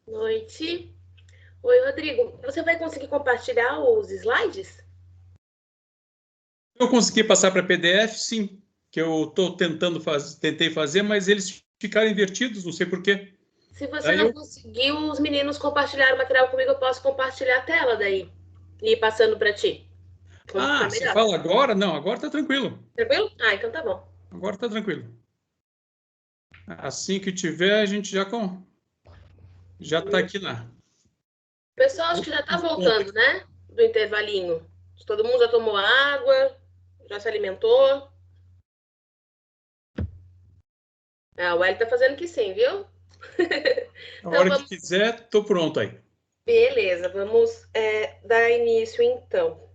Noite. Oi, Rodrigo. Você vai conseguir compartilhar os slides? Eu consegui passar para PDF, sim, que eu estou tentei fazer, mas eles ficaram invertidos, não sei por quê. Se você não conseguiu, os meninos compartilharam o material comigo, eu posso compartilhar a tela daí e ir passando para ti. Você fala agora? Não, agora está tranquilo. Tranquilo? Ah, então tá bom. Agora está tranquilo. Assim que tiver, a gente já está aqui lá. O pessoal acho que já está voltando, né? Do intervalinho. Todo mundo já tomou água, já se alimentou. Ah, o Hélio tá fazendo que sim, viu? A hora que quiser, estou pronto aí. Beleza, vamos dar início então.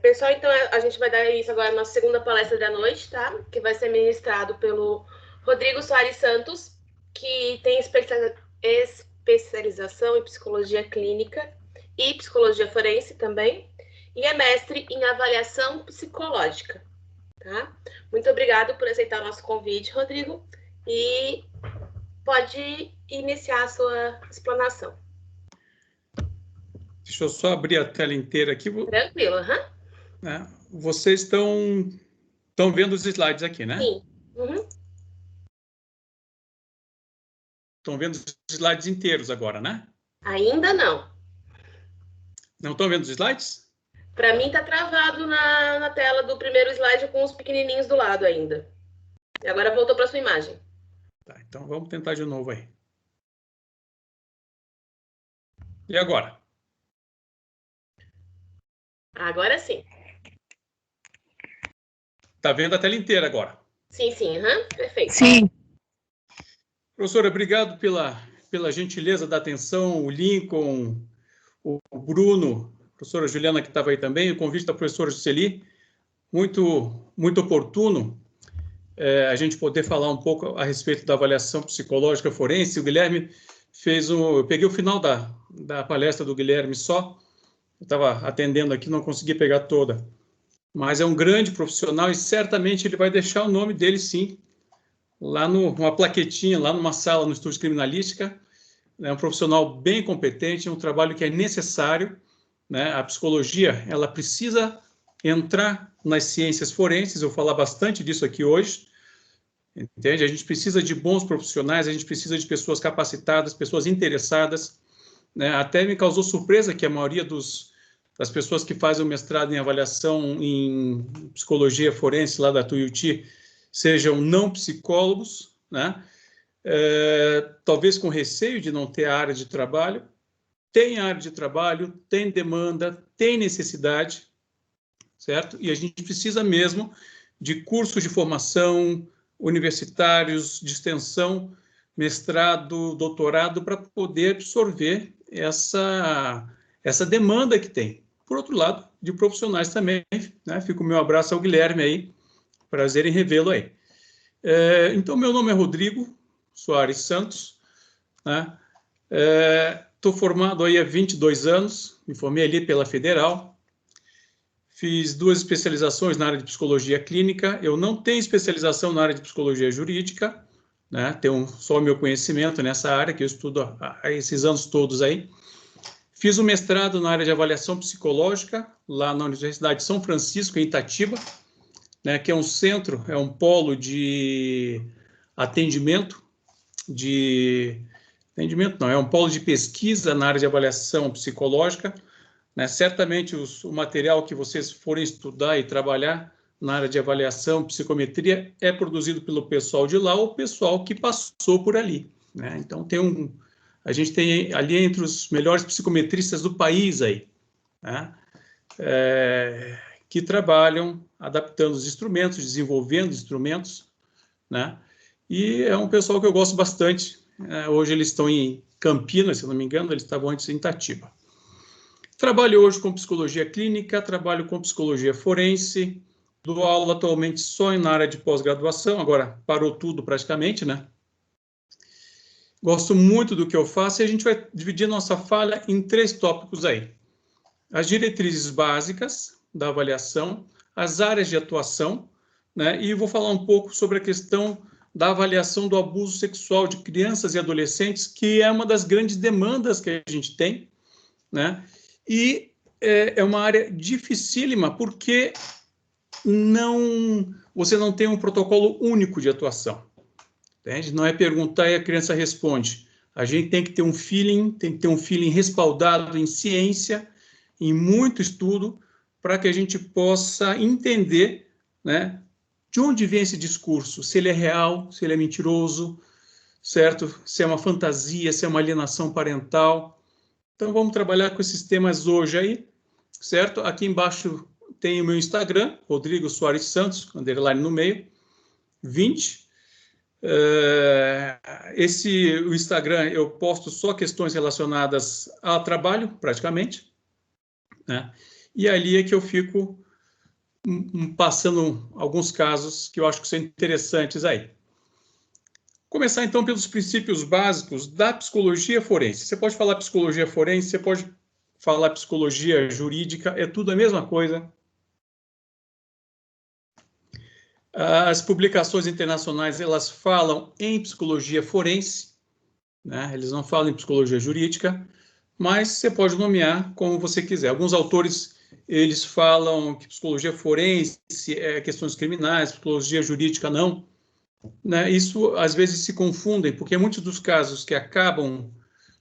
Pessoal, então a gente vai dar início agora à nossa segunda palestra da noite, tá? Que vai ser ministrado pelo Rodrigo Soares Santos, que tem especialização em psicologia clínica e psicologia forense também, e é mestre em avaliação psicológica, tá? Muito obrigado por aceitar o nosso convite, Rodrigo, e pode iniciar a sua explanação. Deixa eu só abrir a tela inteira aqui. Tranquilo, Vocês estão vendo os slides aqui, né? Sim. Uhum. Estão vendo os slides inteiros agora, né? Ainda não. Não estão vendo os slides? Para mim tá travado na tela do primeiro slide com os pequenininhos do lado ainda. E agora voltou para sua imagem. Tá, então vamos tentar de novo aí. E agora? Agora sim. Tá vendo a tela inteira agora? Sim, perfeito. Sim. Professora, obrigado pela gentileza da atenção, o Lincoln, o Bruno, a professora Juliana que estava aí também, o convite da professora Jusceli, muito oportuno a gente poder falar um pouco a respeito da avaliação psicológica forense. O Guilherme eu peguei o final da palestra do Guilherme só, eu estava atendendo aqui, não consegui pegar toda, mas é um grande profissional e certamente ele vai deixar o nome dele, sim, lá numa plaquetinha, lá numa sala no Estúdio Criminalística. É um profissional bem competente, é um trabalho que é necessário, né? A psicologia, ela precisa entrar nas ciências forenses, eu vou falar bastante disso aqui hoje, entende? A gente precisa de bons profissionais, a gente precisa de pessoas capacitadas, pessoas interessadas, né? Até me causou surpresa que a maioria das pessoas que fazem o mestrado em avaliação em psicologia forense lá da Tuiuti sejam não psicólogos, né? Talvez com receio de não ter a área de trabalho. Tem área de trabalho, tem demanda, tem necessidade, certo? E a gente precisa mesmo de cursos de formação universitários, de extensão, mestrado, doutorado, para poder absorver essa demanda que tem. Por outro lado, de profissionais também, né? Fica o meu abraço ao Guilherme aí, prazer em revê-lo aí. Então, meu nome é Rodrigo Soares Santos, né? Estou formado aí há 22 anos, me formei ali pela Federal, fiz 2 especializações na área de psicologia clínica, eu não tenho especialização na área de psicologia jurídica, né? Tenho só o meu conhecimento nessa área, que eu estudo há esses anos todos aí. Fiz um mestrado na área de avaliação psicológica, lá na Universidade de São Francisco, em Itatiba, né, que é um centro, é um polo de atendimento de Atendimento não, é um polo de pesquisa na área de avaliação psicológica, né? Certamente o material que vocês forem estudar e trabalhar na área de avaliação, psicometria, é produzido pelo pessoal de lá ou pessoal que passou por ali, né? Então, a gente tem ali entre os melhores psicometristas do país aí, né? Que trabalham adaptando os instrumentos, desenvolvendo instrumentos, né? E é um pessoal que eu gosto bastante. Hoje eles estão em Campinas, se não me engano, eles estavam antes em Itatiba. Trabalho hoje com psicologia clínica, trabalho com psicologia forense, dou aula atualmente só na área de pós-graduação, agora parou tudo praticamente, né? Gosto muito do que eu faço e a gente vai dividir nossa fala em 3 tópicos aí. As diretrizes básicas da avaliação, as áreas de atuação, né? E vou falar um pouco sobre a questão da avaliação do abuso sexual de crianças e adolescentes, que é uma das grandes demandas que a gente tem, né? E é uma área dificílima, porque você não tem um protocolo único de atuação. Entende? Não é perguntar e a criança responde. A gente tem que ter um feeling respaldado em ciência, em muito estudo, para que a gente possa entender, né, de onde vem esse discurso, se ele é real, se ele é mentiroso, certo? Se é uma fantasia, se é uma alienação parental. Então, vamos trabalhar com esses temas hoje aí, certo? Aqui embaixo tem o meu Instagram, Rodrigo Soares Santos, underline no meio, 20. O Instagram eu posto só questões relacionadas ao trabalho, praticamente, né? E ali é que eu fico passando alguns casos que eu acho que são interessantes aí. Começar, então, pelos princípios básicos da psicologia forense. Você pode falar psicologia forense, você pode falar psicologia jurídica, é tudo a mesma coisa. As publicações internacionais, elas falam em psicologia forense, né? Eles não falam em psicologia jurídica, mas você pode nomear como você quiser. Alguns autores, eles falam que psicologia forense é questões criminais, psicologia jurídica não, né? Isso, às vezes, se confundem, porque muitos dos casos que acabam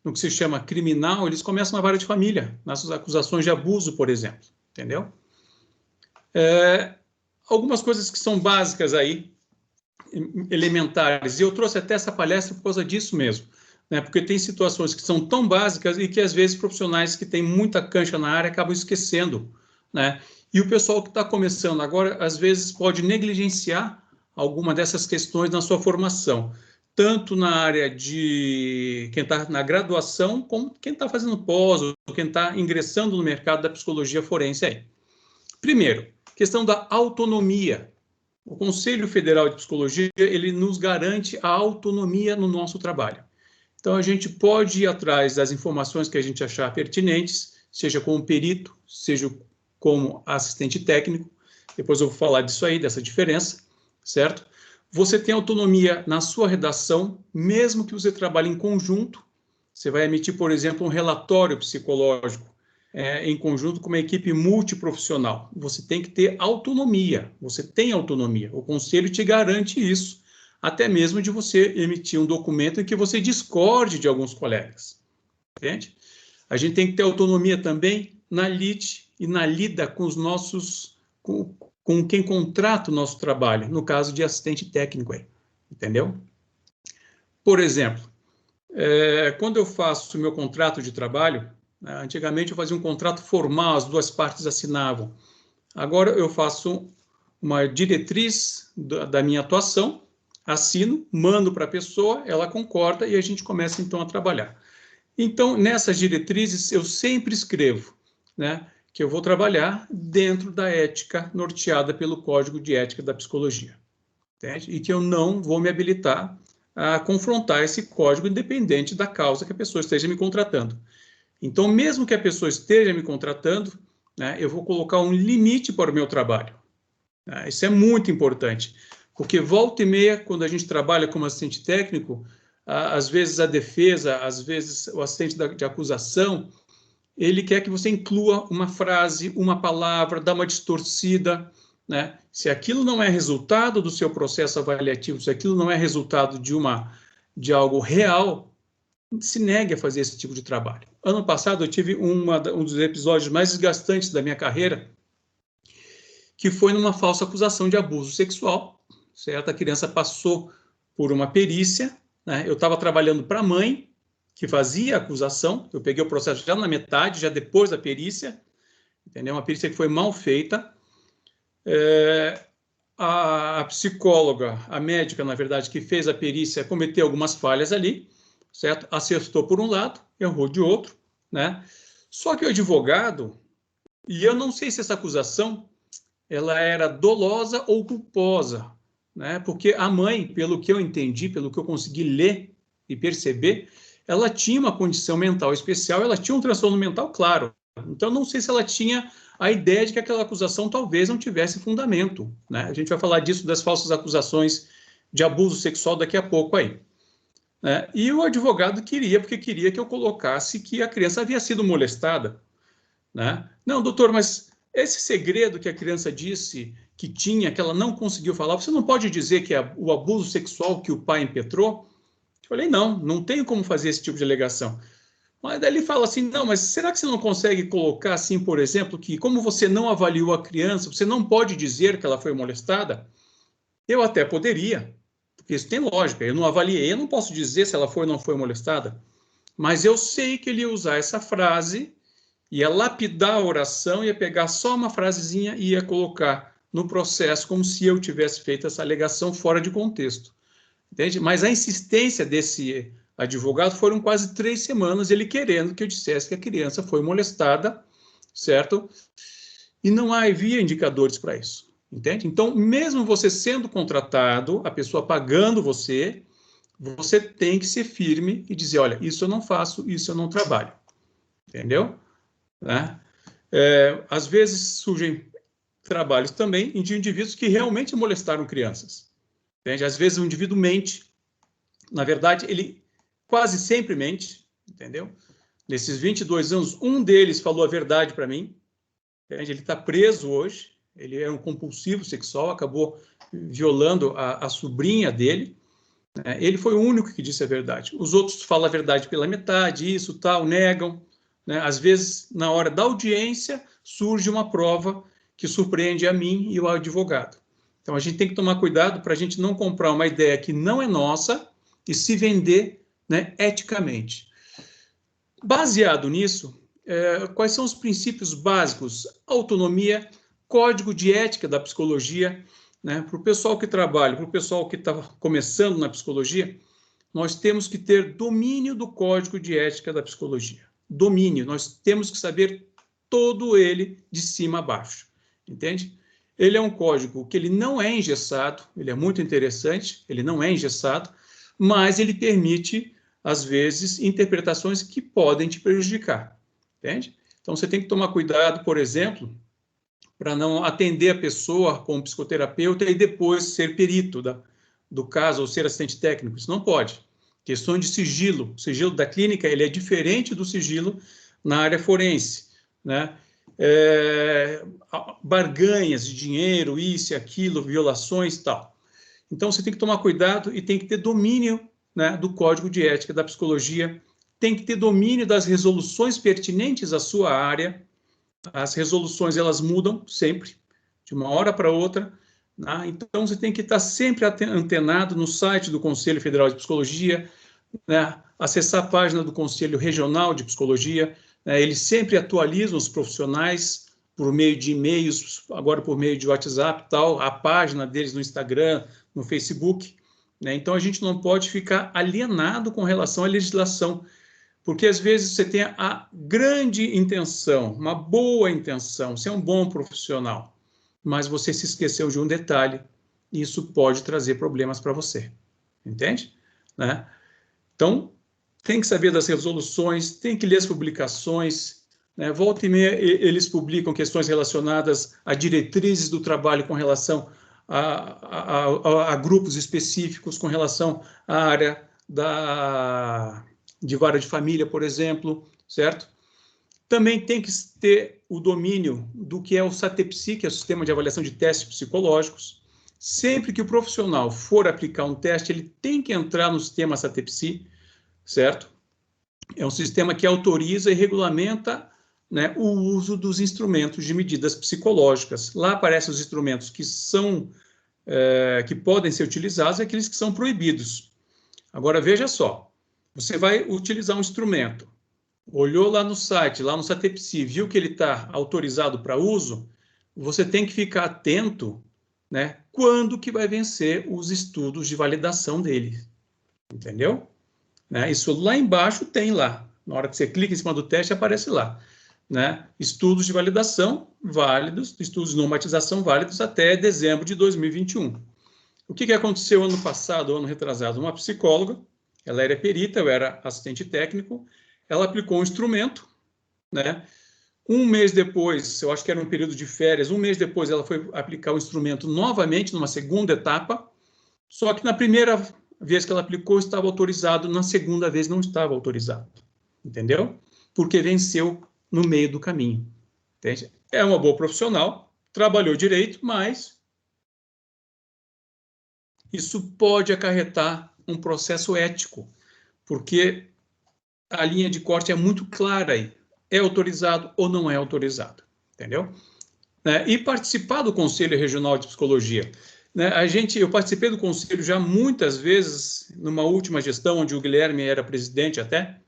no que se chama criminal, eles começam na vara de família, nas acusações de abuso, por exemplo, entendeu? Algumas coisas que são básicas aí, elementares, e eu trouxe até essa palestra por causa disso mesmo, né? Porque tem situações que são tão básicas e que, às vezes, profissionais que têm muita cancha na área acabam esquecendo, né? E o pessoal que está começando agora, às vezes, pode negligenciar alguma dessas questões na sua formação, tanto na área de quem está na graduação, como quem está fazendo pós, ou quem está ingressando no mercado da psicologia forense aí. Primeiro, questão da autonomia. O Conselho Federal de Psicologia, ele nos garante a autonomia no nosso trabalho. Então, a gente pode ir atrás das informações que a gente achar pertinentes, seja como perito, seja como assistente técnico. Depois eu vou falar disso aí, dessa diferença, certo? Você tem autonomia na sua redação, mesmo que você trabalhe em conjunto. Você vai emitir, por exemplo, um relatório psicológico em conjunto com uma equipe multiprofissional. Você tem que ter autonomia, você tem autonomia. O conselho te garante isso, até mesmo de você emitir um documento em que você discorde de alguns colegas. Entende? A gente tem que ter autonomia também na lide e na lida com os nossos, com quem contrata o nosso trabalho, no caso de assistente técnico aí, entendeu? Por exemplo, quando eu faço o meu contrato de trabalho, antigamente eu fazia um contrato formal, as duas partes assinavam. Agora eu faço uma diretriz da minha atuação, assino, mando para a pessoa, ela concorda e a gente começa então a trabalhar. Então, nessas diretrizes, eu sempre escrevo, né, que eu vou trabalhar dentro da ética norteada pelo Código de Ética da Psicologia, entende? E que eu não vou me habilitar a confrontar esse código independente da causa que a pessoa esteja me contratando. Então, mesmo que a pessoa esteja me contratando, né, eu vou colocar um limite para o meu trabalho. Isso é muito importante, porque volta e meia, quando a gente trabalha como assistente técnico, às vezes a defesa, às vezes o assistente de acusação, ele quer que você inclua uma frase, uma palavra, dá uma distorcida, né? Se aquilo não é resultado do seu processo avaliativo, se aquilo não é resultado de algo real, se negue a fazer esse tipo de trabalho. Ano passado, eu tive um dos episódios mais desgastantes da minha carreira, que foi numa falsa acusação de abuso sexual, certo? A criança passou por uma perícia, né? Eu estava trabalhando para a mãe, que fazia a acusação, eu peguei o processo já na metade, já depois da perícia, entendeu? Uma perícia que foi mal feita. A psicóloga, a médica, na verdade, que fez a perícia, cometeu algumas falhas ali, certo? Acertou por um lado, errou de outro, né? Só que o advogado, e eu não sei se essa acusação ela era dolosa ou culposa, né? Porque a mãe, pelo que eu entendi, pelo que eu consegui ler e perceber, ela tinha uma condição mental especial, ela tinha um transtorno mental, claro. Então, não sei se ela tinha a ideia de que aquela acusação talvez não tivesse fundamento, né? A gente vai falar disso, das falsas acusações de abuso sexual daqui a pouco aí. Né? E o advogado queria, porque queria que eu colocasse que a criança havia sido molestada, né? Não, doutor, mas esse segredo que a criança disse que tinha, que ela não conseguiu falar, você não pode dizer que é o abuso sexual que o pai impetrou? Eu falei, não tenho como fazer esse tipo de alegação. Mas daí ele fala assim, não, mas será que você não consegue colocar assim, por exemplo, que como você não avaliou a criança, você não pode dizer que ela foi molestada? Eu até poderia, porque isso tem lógica, eu não avaliei, eu não posso dizer se ela foi ou não foi molestada, mas eu sei que ele ia usar essa frase, ia lapidar a oração, ia pegar só uma frasezinha e ia colocar no processo como se eu tivesse feito essa alegação fora de contexto. Entende? Mas a insistência desse advogado foram quase 3 semanas ele querendo que eu dissesse que a criança foi molestada, certo? E não havia indicadores para isso, entende? Então, mesmo você sendo contratado, a pessoa pagando você, você tem que ser firme e dizer, olha, isso eu não faço, isso eu não trabalho, entendeu? Né? Às vezes surgem trabalhos também de indivíduos que realmente molestaram crianças, entende? Às vezes o indivíduo mente, na verdade, ele quase sempre mente, entendeu? Nesses 22 anos, um deles falou a verdade para mim, entende? Ele está preso hoje, ele é um compulsivo sexual, acabou violando a sobrinha dele, né? Ele foi o único que disse a verdade. Os outros falam a verdade pela metade, isso, tal, negam, né? Às vezes, na hora da audiência, surge uma prova que surpreende a mim e o advogado. Então, a gente tem que tomar cuidado para a gente não comprar uma ideia que não é nossa e se vender, né, eticamente. Baseado nisso, quais são os princípios básicos? Autonomia, código de ética da psicologia, né? Para o pessoal que trabalha, para o pessoal que está começando na psicologia, nós temos que ter domínio do código de ética da psicologia. Domínio, nós temos que saber todo ele de cima a baixo, entende? Ele é um código que ele não é engessado, ele é muito interessante, ele não é engessado, mas ele permite, às vezes, interpretações que podem te prejudicar, entende? Então, você tem que tomar cuidado, por exemplo, para não atender a pessoa como psicoterapeuta e depois ser perito do caso ou ser assistente técnico. Isso não pode. Questão de sigilo. O sigilo da clínica ele é diferente do sigilo na área forense, né? Barganhas de dinheiro, isso e aquilo, violações e tal. Então, você tem que tomar cuidado e tem que ter domínio, né, do código de ética da psicologia, tem que ter domínio das resoluções pertinentes à sua área. As resoluções, elas mudam sempre, de uma hora para outra, né? Então, você tem que estar sempre antenado no site do Conselho Federal de Psicologia, né? Acessar a página do Conselho Regional de Psicologia, né? Eles sempre atualizam os profissionais por meio de e-mails, agora por meio de WhatsApp e tal, a página deles no Instagram, no Facebook, né? Então, a gente não pode ficar alienado com relação à legislação, porque às vezes você tem a grande intenção, uma boa intenção, você é um bom profissional, mas você se esqueceu de um detalhe, e isso pode trazer problemas para você, entende? Né? Então, tem que saber das resoluções, tem que ler as publicações, né? Volta e meia eles publicam questões relacionadas a diretrizes do trabalho com relação a grupos específicos, com relação à área de vara de família, por exemplo, certo? Também tem que ter o domínio do que é o SATEPSI, que é o Sistema de Avaliação de Testes Psicológicos. Sempre que o profissional for aplicar um teste, ele tem que entrar no sistema SATEPSI, certo? É um sistema que autoriza e regulamenta, né, o uso dos instrumentos de medidas psicológicas. Lá aparecem os instrumentos que são, que podem ser utilizados e aqueles que são proibidos. Agora, veja só, você vai utilizar um instrumento, olhou lá no site, lá no SATEPSI, viu que ele está autorizado para uso, você tem que ficar atento, né, quando que vai vencer os estudos de validação dele, entendeu? Né? Isso lá embaixo tem lá, na hora que você clica em cima do teste, aparece lá, né? Estudos de validação válidos, estudos de normatização válidos até dezembro de 2021. O que aconteceu ano passado, ano retrasado? Uma psicóloga, ela era perita, eu era assistente técnico, ela aplicou um instrumento, né? Um mês depois, eu acho que era um período de férias, um mês depois ela foi aplicar o instrumento novamente, numa segunda etapa, só que na primeira vez que ela aplicou estava autorizado, na segunda vez não estava autorizado, entendeu? Porque venceu no meio do caminho, entende? É uma boa profissional, trabalhou direito, mas isso pode acarretar um processo ético, porque a linha de corte é muito clara aí. É autorizado ou não é autorizado, entendeu? E participar do Conselho Regional de Psicologia. Eu participei do Conselho já muitas vezes, numa última gestão, onde o Guilherme era presidente até,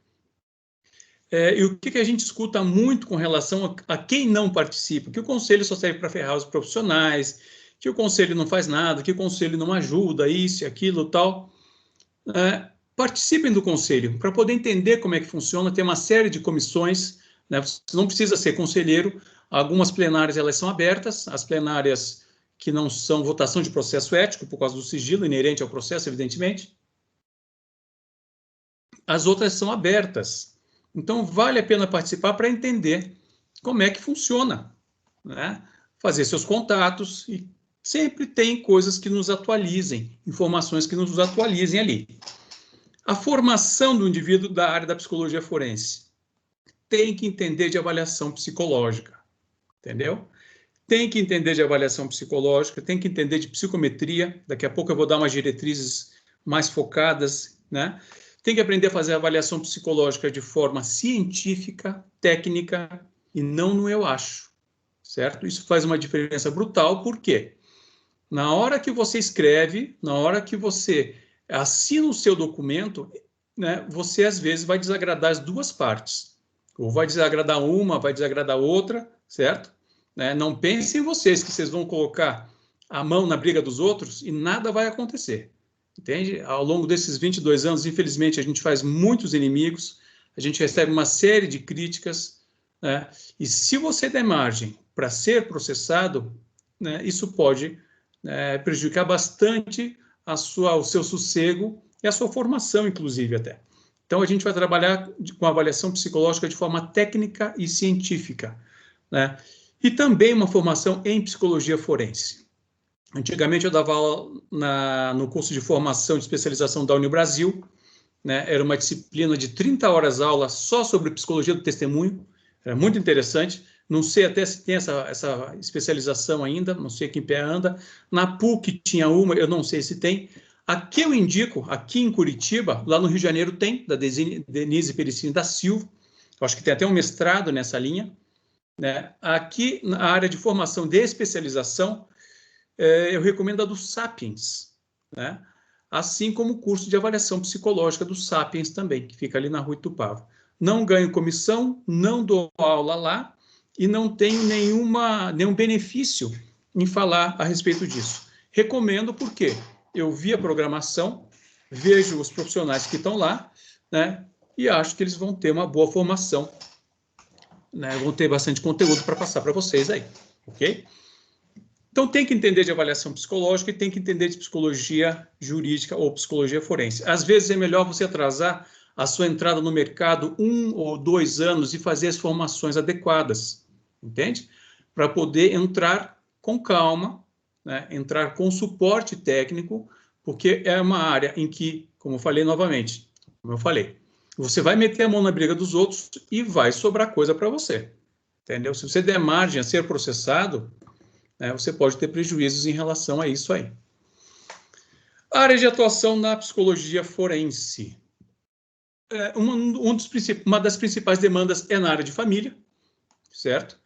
e o que a gente escuta muito com relação a quem não participa, que o Conselho só serve para ferrar os profissionais, que o Conselho não faz nada, que o Conselho não ajuda, isso e aquilo tal. Participem do Conselho, para poder entender como é que funciona, tem uma série de comissões, né? Você não precisa ser conselheiro, algumas plenárias elas são abertas, as plenárias que não são votação de processo ético, por causa do sigilo inerente ao processo, evidentemente, as outras são abertas. Então, vale a pena participar para entender como é que funciona, né? Fazer seus contatos, e sempre tem coisas que nos atualizem, informações que nos atualizem ali. A formação do indivíduo da área da psicologia forense tem que entender de avaliação psicológica, entendeu? Tem que entender de avaliação psicológica, tem que entender de psicometria. Daqui a pouco eu vou dar umas diretrizes mais focadas, né? Tem que aprender a fazer a avaliação psicológica de forma científica, técnica e não no eu acho, certo? Isso faz uma diferença brutal, por quê? Na hora que você escreve, na hora que você assina o seu documento, né, você às vezes vai desagradar as duas partes. Ou vai desagradar uma, vai desagradar outra, certo? Não pensem em vocês que vocês vão colocar a mão na briga dos outros e nada vai acontecer. Entende? Ao longo desses 22 anos, infelizmente, a gente faz muitos inimigos, a gente recebe uma série de críticas, né? E se você der margem para ser processado, né, isso pode prejudicar bastante o seu sossego e a sua formação, inclusive, até. Então, a gente vai trabalhar com avaliação psicológica de forma técnica e científica, né? E também uma formação em psicologia forense. Antigamente, eu dava aula no curso de formação de especialização da Unibrasil, né? Era uma disciplina de 30 horas aula só sobre psicologia do testemunho, era muito interessante. Não sei até se tem essa especialização ainda, não sei quem pé anda. Na PUC tinha uma, eu não sei se tem. Aqui eu indico, aqui em Curitiba, lá no Rio de Janeiro tem, da Denise Pericini da Silva, eu acho que tem até um mestrado nessa linha, né? Aqui, na área de formação de especialização, eu recomendo a do Sapiens, né? Assim como o curso de avaliação psicológica do Sapiens também, que fica ali na Rua Itupava. Não ganho comissão, não dou aula lá e não tenho nenhum benefício em falar a respeito disso. Recomendo porque eu vi a programação, vejo os profissionais que estão lá, né? E acho que eles vão ter uma boa formação, né? Vão ter bastante conteúdo para passar para vocês aí, ok? Então, tem que entender de avaliação psicológica e tem que entender de psicologia jurídica ou psicologia forense. Às vezes, é melhor você atrasar a sua entrada no mercado 1 ou 2 anos e fazer as formações adequadas, entende? Para poder entrar com calma, né? Entrar com suporte técnico, porque é uma área em que, como eu falei novamente, você vai meter a mão na briga dos outros e vai sobrar coisa para você, entendeu? Se você der margem a ser processado, você pode ter prejuízos em relação a isso aí. Área de atuação na psicologia forense. uma das principais demandas é na área de família, certo?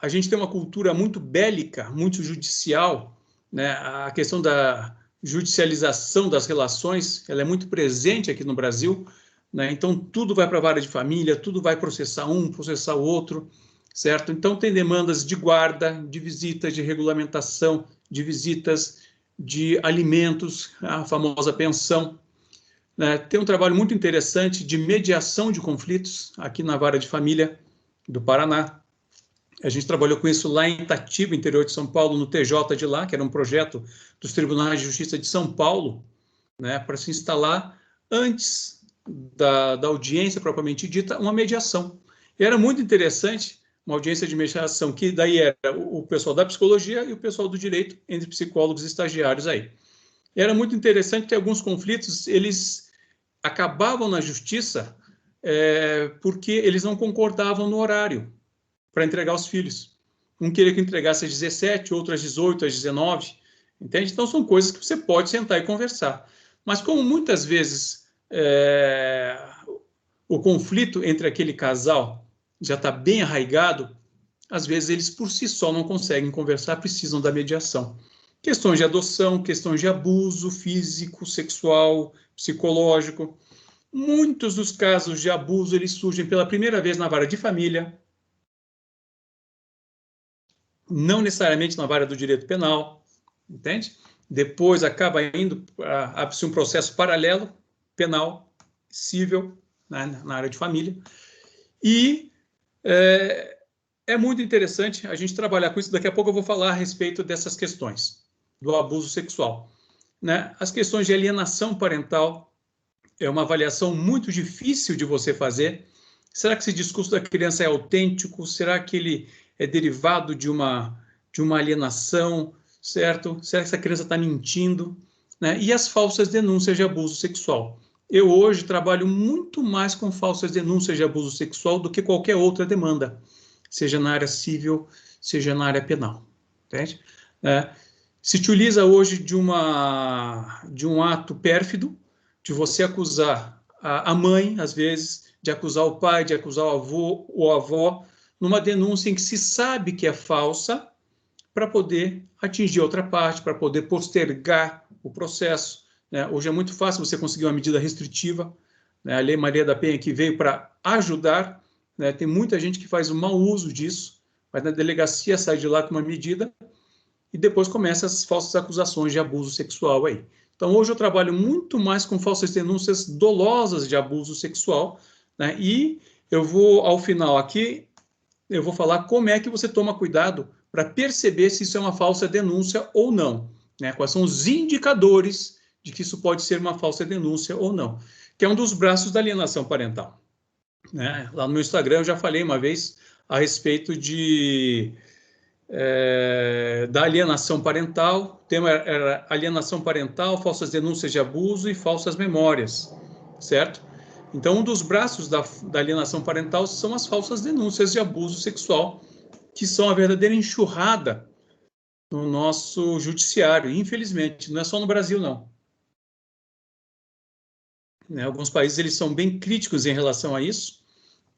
A gente tem uma cultura muito bélica, muito judicial, né? A questão da judicialização das relações, ela é muito presente aqui no Brasil, né? Então, tudo vai para a vara de família, tudo vai processar um, processar o outro, certo? Então, tem demandas de guarda, de visitas, de regulamentação, de visitas, de alimentos, a famosa pensão, né? Tem um trabalho muito interessante de mediação de conflitos aqui na vara de família do Paraná. A gente trabalhou com isso lá em Itatiba, interior de São Paulo, no TJ de lá, que era um projeto dos Tribunais de Justiça de São Paulo, né, para se instalar antes da audiência propriamente dita, uma mediação. E era muito interessante, uma audiência de mediação, que daí era o pessoal da psicologia e o pessoal do direito, entre psicólogos e estagiários aí. E era muito interessante que alguns conflitos, eles acabavam na justiça porque eles não concordavam no horário para entregar os filhos. Um queria que entregasse às 17, outro às 18, às 19, entende? Então, são coisas que você pode sentar e conversar. Mas como muitas vezes o conflito entre aquele casal já está bem arraigado, às vezes eles por si só não conseguem conversar, precisam da mediação. Questões de adoção, questões de abuso físico, sexual, psicológico. Muitos dos casos de abuso, eles surgem pela primeira vez na vara de família, não necessariamente na vara do direito penal, entende? Depois acaba indo a um processo paralelo, penal, civil, né, na área de família. E é muito interessante a gente trabalhar com isso. Daqui a pouco eu vou falar a respeito dessas questões do abuso sexual, né? As questões de alienação parental é uma avaliação muito difícil de você fazer. Será que esse discurso da criança é autêntico? Será que ele é derivado de uma alienação, certo? Será que essa criança está mentindo? Né? E as falsas denúncias de abuso sexual. Eu hoje trabalho muito mais com falsas denúncias de abuso sexual do que qualquer outra demanda, seja na área civil, seja na área penal. Entende? Se utiliza hoje de um ato pérfido, de você acusar a mãe, às vezes, de acusar o pai, de acusar o avô ou a avó, numa denúncia em que se sabe que é falsa, para poder atingir outra parte, para poder postergar o processo. Né? Hoje é muito fácil você conseguir uma medida restritiva, né? A Lei Maria da Penha que veio para ajudar, né? Tem muita gente que faz um mau uso disso, mas na delegacia sai de lá com uma medida e depois começa as falsas acusações de abuso sexual aí. Então, hoje eu trabalho muito mais com falsas denúncias dolosas de abuso sexual, né? E eu vou, ao final aqui, eu vou falar como é que você toma cuidado para perceber se isso é uma falsa denúncia ou não, né? Quais são os indicadores de que isso pode ser uma falsa denúncia ou não, que é um dos braços da alienação parental, né? Lá no meu Instagram eu já falei uma vez a respeito da alienação parental. O tema era alienação parental, falsas denúncias de abuso e falsas memórias, certo? Então, um dos braços da alienação parental são as falsas denúncias de abuso sexual, que são a verdadeira enxurrada no nosso judiciário, infelizmente. Não é só no Brasil, não. Né? Alguns países eles são bem críticos em relação a isso,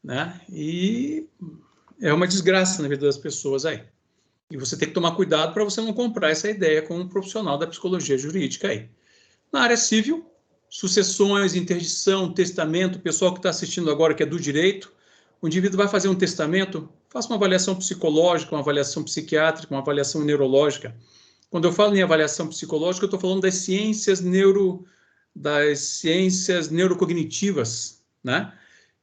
né? E é uma desgraça na vida das pessoas aí. E você tem que tomar cuidado para você não comprar essa ideia com um profissional da psicologia jurídica aí. Na área civil, sucessões, interdição, testamento, o pessoal que está assistindo agora que é do direito, o indivíduo vai fazer um testamento, faça uma avaliação psicológica, uma avaliação psiquiátrica, uma avaliação neurológica. Quando eu falo em avaliação psicológica, eu estou falando das ciências neurocognitivas, né?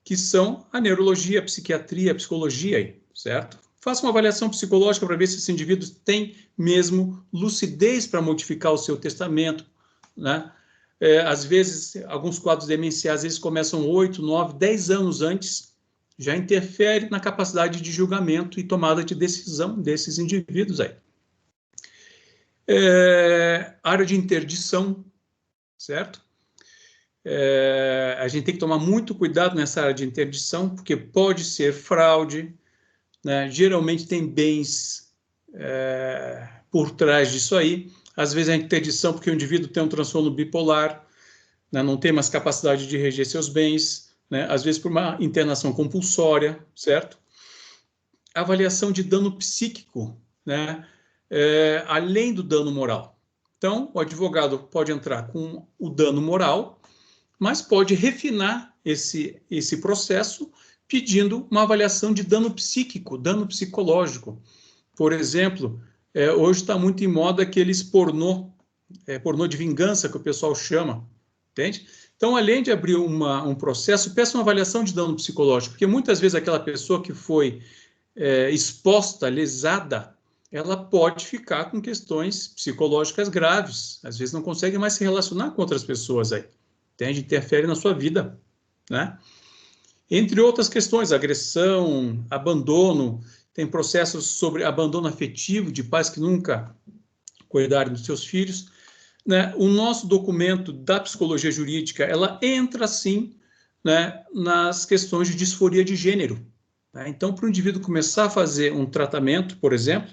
Que são a neurologia, a psiquiatria, a psicologia aí, certo? Faça uma avaliação psicológica para ver se esse indivíduo tem mesmo lucidez para modificar o seu testamento, né? Às vezes, alguns quadros demenciais, eles começam 8, 9, 10 anos antes, já interfere na capacidade de julgamento e tomada de decisão desses indivíduos aí. Área de interdição, certo? A gente tem que tomar muito cuidado nessa área de interdição, porque pode ser fraude, né? Geralmente tem bens por trás disso aí. Às vezes é interdição porque o indivíduo tem um transtorno bipolar, né, não tem mais capacidade de reger seus bens, né, às vezes por uma internação compulsória, certo? Avaliação de dano psíquico, né, além do dano moral. Então, o advogado pode entrar com o dano moral, mas pode refinar esse processo pedindo uma avaliação de dano psíquico, dano psicológico. Por exemplo, hoje está muito em moda aqueles pornô de vingança que o pessoal chama, entende? Então, além de abrir um processo, peça uma avaliação de dano psicológico, porque muitas vezes aquela pessoa que foi exposta, lesada, ela pode ficar com questões psicológicas graves, às vezes não consegue mais se relacionar com outras pessoas aí, entende? Interfere na sua vida, né? Entre outras questões, agressão, abandono, tem processos sobre abandono afetivo de pais que nunca cuidaram dos seus filhos, né? O nosso documento da psicologia jurídica, ela entra, sim, né, nas questões de disforia de gênero, né? Então, para o indivíduo começar a fazer um tratamento, por exemplo,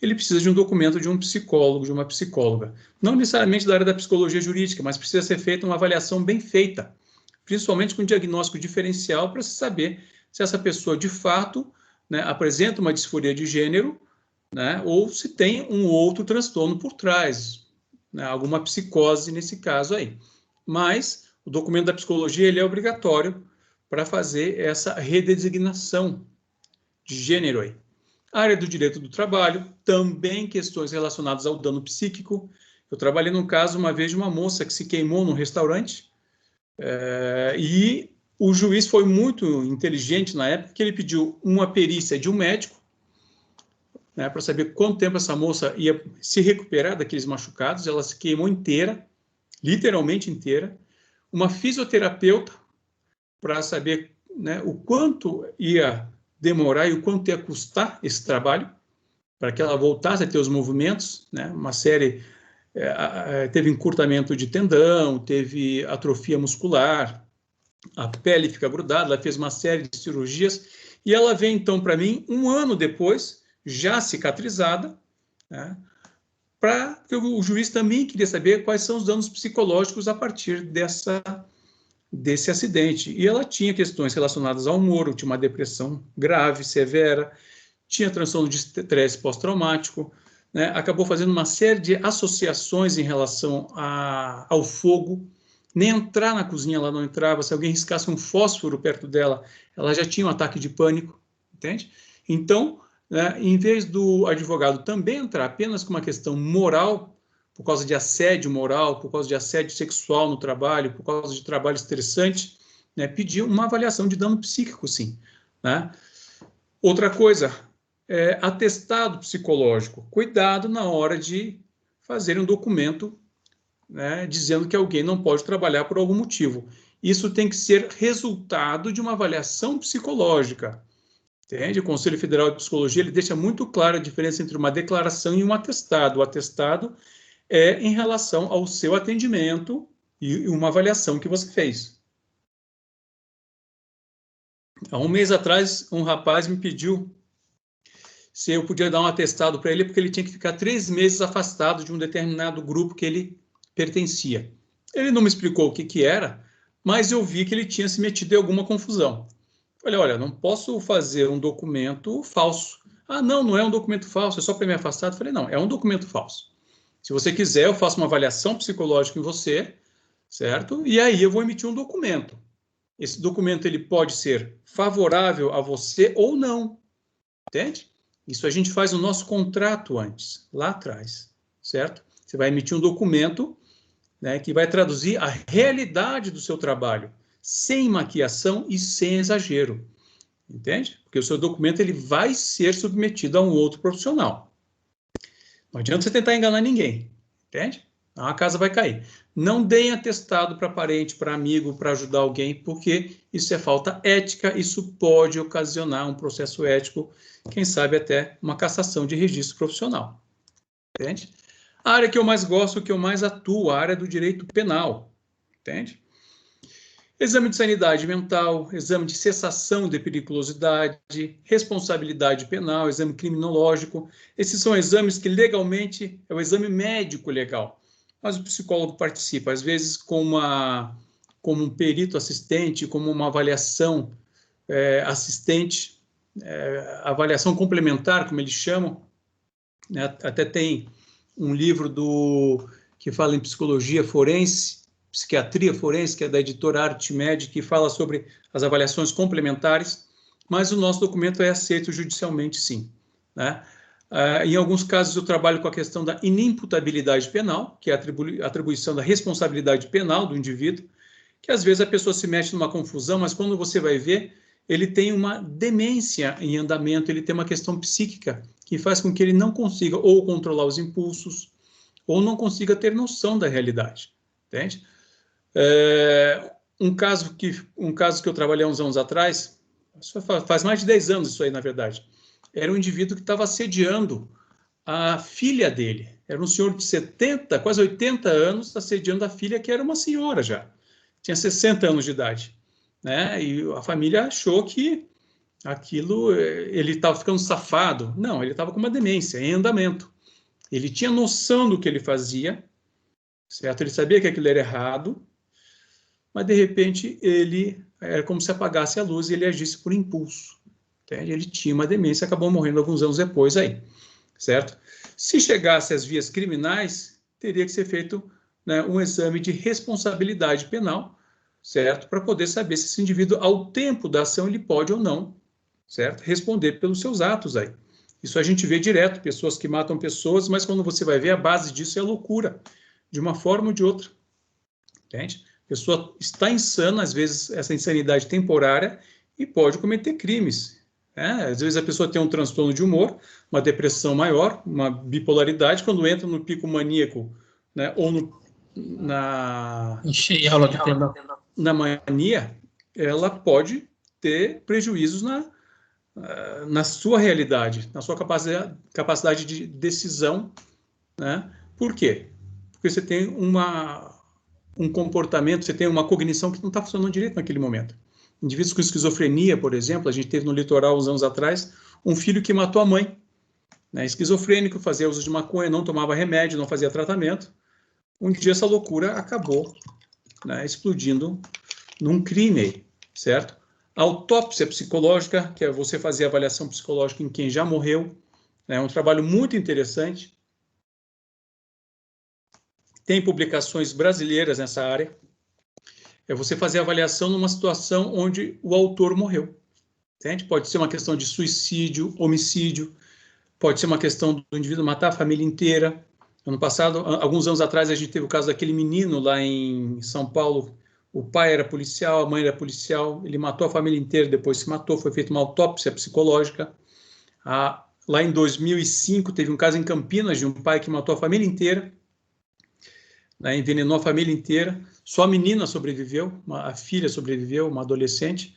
ele precisa de um documento de um psicólogo, de uma psicóloga. Não necessariamente da área da psicologia jurídica, mas precisa ser feita uma avaliação bem feita, principalmente com diagnóstico diferencial, para se saber se essa pessoa, de fato, né, apresenta uma disforia de gênero, né, ou se tem um outro transtorno por trás, né, alguma psicose nesse caso aí. Mas o documento da psicologia ele é obrigatório para fazer essa redesignação de gênero aí. A área do direito do trabalho, também questões relacionadas ao dano psíquico. Eu trabalhei num caso uma vez de uma moça que se queimou num restaurante, e o juiz foi muito inteligente na época, que ele pediu uma perícia de um médico, né, para saber quanto tempo essa moça ia se recuperar daqueles machucados. Ela se queimou inteira, literalmente inteira. Uma fisioterapeuta, para saber, né, o quanto ia demorar e o quanto ia custar esse trabalho, para que ela voltasse a ter os movimentos, né, uma série... teve encurtamento de tendão, teve atrofia muscular, a pele fica grudada, ela fez uma série de cirurgias, e ela veio então para mim, um ano depois, já cicatrizada, né, porque o juiz também queria saber quais são os danos psicológicos a partir desse acidente. E ela tinha questões relacionadas ao humor, tinha uma depressão grave, severa, tinha transtorno de estresse pós-traumático, né, acabou fazendo uma série de associações em relação ao fogo. Nem entrar na cozinha ela não entrava. Se alguém riscasse um fósforo perto dela, ela já tinha um ataque de pânico, entende? Então, né, em vez do advogado também entrar apenas com uma questão moral, por causa de assédio moral, por causa de assédio sexual no trabalho, por causa de trabalho estressante, né, pedir uma avaliação de dano psíquico, sim, né? Outra coisa, atestado psicológico. Cuidado na hora de fazer um documento, né, dizendo que alguém não pode trabalhar por algum motivo. Isso tem que ser resultado de uma avaliação psicológica. Entende? O Conselho Federal de Psicologia ele deixa muito clara a diferença entre uma declaração e um atestado. O atestado é em relação ao seu atendimento e uma avaliação que você fez. Há um mês atrás, um rapaz me pediu se eu podia dar um atestado para ele, porque ele tinha que ficar 3 meses afastado de um determinado grupo que ele pertencia. Ele não me explicou o que era, mas eu vi que ele tinha se metido em alguma confusão. Falei, olha, não posso fazer um documento falso. Ah, não é um documento falso, é só para me afastar. Falei, não, é um documento falso. Se você quiser, eu faço uma avaliação psicológica em você, certo? E aí eu vou emitir um documento. Esse documento ele pode ser favorável a você ou não, entende? Isso a gente faz no nosso contrato antes, lá atrás, certo? Você vai emitir um documento, né, que vai traduzir a realidade do seu trabalho, sem maquiação e sem exagero, entende? Porque o seu documento ele vai ser submetido a um outro profissional. Não adianta você tentar enganar ninguém, entende? A casa vai cair. Não deem atestado para parente, para amigo, para ajudar alguém, porque isso é falta ética, isso pode ocasionar um processo ético, quem sabe até uma cassação de registro profissional, entende? A área que eu mais gosto, que eu mais atuo, a área do direito penal, entende? Exame de sanidade mental, exame de cessação de periculosidade, responsabilidade penal, exame criminológico. Esses são exames que legalmente é o exame médico legal. mas o psicólogo participa, às vezes como um perito assistente, como uma avaliação assistente, avaliação complementar, como eles chamam, né? Até tem um livro que fala em psicologia forense, psiquiatria forense, que é da editora Artmed, que fala sobre as avaliações complementares, mas o nosso documento é aceito judicialmente, sim, né? Em alguns casos, eu trabalho com a questão da inimputabilidade penal, que é a atribuição da responsabilidade penal do indivíduo, que às vezes a pessoa se mete numa confusão, mas quando você vai ver, ele tem uma demência em andamento, ele tem uma questão psíquica que faz com que ele não consiga ou controlar os impulsos, ou não consiga ter noção da realidade, entende? Um caso que eu trabalhei há uns anos atrás, faz mais de 10 anos isso aí, na verdade, era um indivíduo que estava assediando a filha dele. Era um senhor de 70, quase 80 anos, assediando a filha, que era uma senhora já. Tinha 60 anos de idade, né? E a família achou que ele estava ficando safado. Não, ele estava com uma demência, em andamento. Ele tinha noção do que ele fazia, certo? Ele sabia que aquilo era errado, mas, de repente, era como se apagasse a luz e ele agisse por impulso. Entende? Ele tinha uma demência, acabou morrendo alguns anos depois aí, certo? Se chegasse às vias criminais, teria que ser feito, né, um exame de responsabilidade penal, certo? Para poder saber se esse indivíduo, ao tempo da ação, ele pode ou não, certo? Responder pelos seus atos aí. Isso a gente vê direto, pessoas que matam pessoas, mas quando você vai ver, a base disso é a loucura, de uma forma ou de outra, entende? A pessoa está insana, às vezes essa insanidade temporária, e pode cometer crimes. Às vezes a pessoa tem um transtorno de humor, uma depressão maior, uma bipolaridade, quando entra no pico maníaco, né, ou na mania, ela pode ter prejuízos na sua realidade, na sua capacidade de decisão, né? Por quê? Porque você tem um comportamento, você tem uma cognição que não está funcionando direito naquele momento. Indivíduos com esquizofrenia, por exemplo, a gente teve no litoral uns anos atrás um filho que matou a mãe, né? Esquizofrênico, fazia uso de maconha, não tomava remédio, não fazia tratamento. Um dia essa loucura acabou, né, explodindo num crime, certo? Autópsia psicológica, que é você fazer avaliação psicológica em quem já morreu, é um trabalho muito interessante. Tem publicações brasileiras nessa área. É você fazer avaliação numa situação onde o autor morreu, entende? Pode ser uma questão de suicídio, homicídio, pode ser uma questão do indivíduo matar a família inteira. Ano passado, alguns anos atrás, a gente teve o caso daquele menino lá em São Paulo. O pai era policial, a mãe era policial, ele matou a família inteira, depois se matou, foi feita uma autópsia psicológica. Lá em 2005, teve um caso em Campinas de um pai que matou a família inteira, né, envenenou a família inteira. Só a menina sobreviveu, a filha sobreviveu, uma adolescente.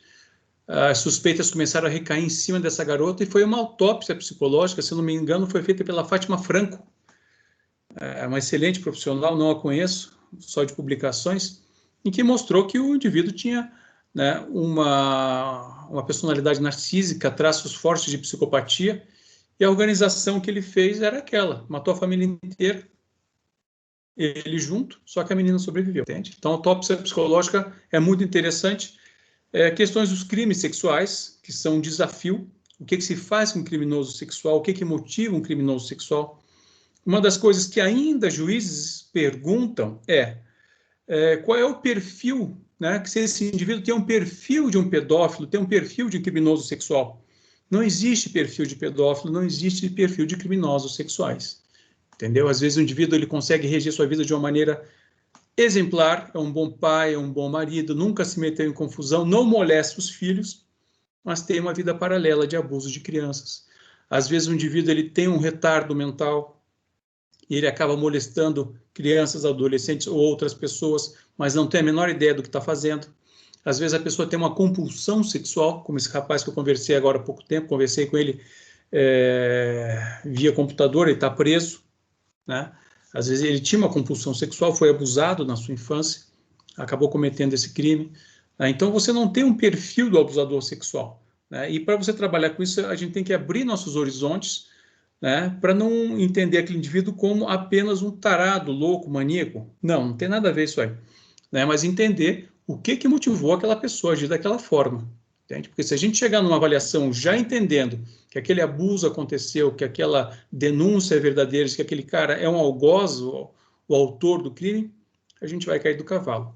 As suspeitas começaram a recair em cima dessa garota e foi uma autópsia psicológica, se não me engano, foi feita pela Fátima Franco. É uma excelente profissional, não a conheço, só de publicações, em que mostrou que o indivíduo tinha, né, uma personalidade narcísica, traços fortes de psicopatia, e a organização que ele fez era aquela, matou a família inteira, ele junto, só que a menina sobreviveu, entende? Então, a autópsia psicológica é muito interessante. Questões dos crimes sexuais, que são um desafio. O que se faz com um criminoso sexual? O que motiva um criminoso sexual? Uma das coisas que ainda juízes perguntam qual é o perfil, né? Que se esse indivíduo tem um perfil de um pedófilo, tem um perfil de criminoso sexual. Não existe perfil de pedófilo, não existe perfil de criminosos sexuais. Entendeu? Às vezes o indivíduo ele consegue reger sua vida de uma maneira exemplar, é um bom pai, é um bom marido, nunca se meteu em confusão, não molesta os filhos, mas tem uma vida paralela de abuso de crianças. Às vezes o indivíduo ele tem um retardo mental e ele acaba molestando crianças, adolescentes ou outras pessoas, mas não tem a menor ideia do que está fazendo. Às vezes a pessoa tem uma compulsão sexual, como esse rapaz que eu conversei agora há pouco tempo, conversei com ele via computador, ele está preso, né? Às vezes ele tinha uma compulsão sexual, foi abusado na sua infância, acabou cometendo esse crime. Então você não tem um perfil do abusador sexual, né? E para você trabalhar com isso, a gente tem que abrir nossos horizontes, né, para não entender aquele indivíduo como apenas um tarado, louco, maníaco. Não tem nada a ver isso aí. Né, mas entender o que motivou aquela pessoa a agir daquela forma. Entende? Porque se a gente chegar numa avaliação já entendendo que aquele abuso aconteceu, que aquela denúncia é verdadeira, que aquele cara é um algoz, o autor do crime, a gente vai cair do cavalo.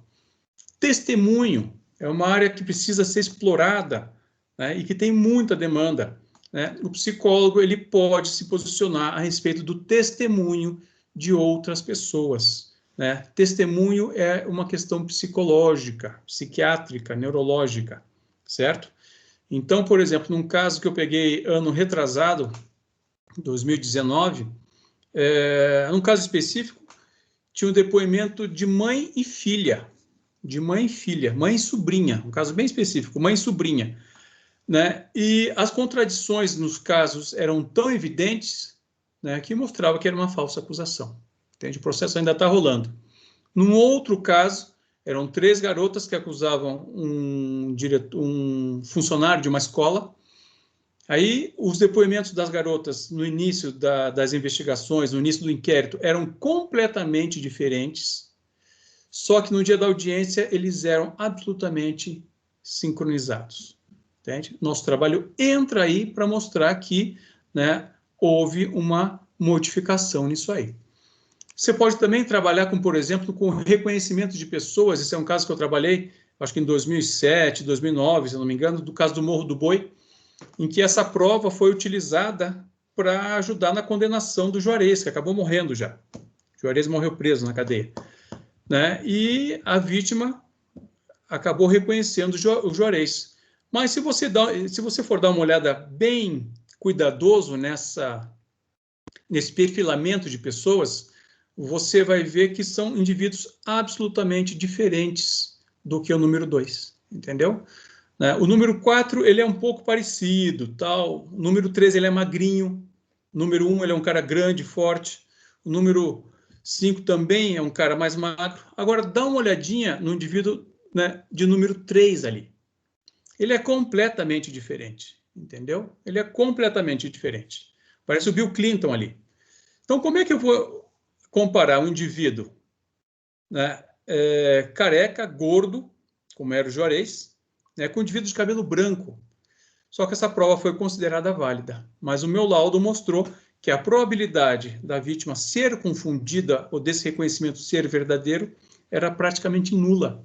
Testemunho é uma área que precisa ser explorada, né, e que tem muita demanda. Né? O psicólogo ele pode se posicionar a respeito do testemunho de outras pessoas. Né? Testemunho é uma questão psicológica, psiquiátrica, neurológica, certo? Então, por exemplo, num caso que eu peguei ano retrasado, 2019, num caso específico, tinha um depoimento de mãe e filha, mãe e sobrinha, um caso bem específico, mãe e sobrinha, né? E as contradições nos casos eram tão evidentes, né, que mostrava que era uma falsa acusação. Entende? O processo ainda está rolando. Num outro caso, eram 3 garotas que acusavam um funcionário de uma escola. Aí, os depoimentos das garotas no início das investigações, no início do inquérito, eram completamente diferentes, só que no dia da audiência eles eram absolutamente sincronizados. Entende? Nosso trabalho entra aí para mostrar que, né, houve uma modificação nisso aí. Você pode também trabalhar com, por exemplo, com reconhecimento de pessoas. Esse é um caso que eu trabalhei, acho que em 2007, 2009, se não me engano, do caso do Morro do Boi, em que essa prova foi utilizada para ajudar na condenação do Juarez, que acabou morrendo já. O Juarez morreu preso na cadeia. Né? E a vítima acabou reconhecendo o Juarez. Mas se você for dar uma olhada bem cuidadoso nesse perfilamento de pessoas, você vai ver que são indivíduos absolutamente diferentes do que o número 2, entendeu? Né? O número 4, ele é um pouco parecido, tal. O número 3, ele é magrinho. O número 1, ele é um cara grande, forte. O número 5 também é um cara mais magro. Agora, dá uma olhadinha no indivíduo, né, de número 3 ali. Ele é completamente diferente, entendeu? Ele é completamente diferente. Parece o Bill Clinton ali. Então, como é que eu vou comparar um indivíduo, né, careca, gordo, como era o Juarez, né, com um indivíduo de cabelo branco? Só que essa prova foi considerada válida. Mas o meu laudo mostrou que a probabilidade da vítima ser confundida ou desse reconhecimento ser verdadeiro era praticamente nula.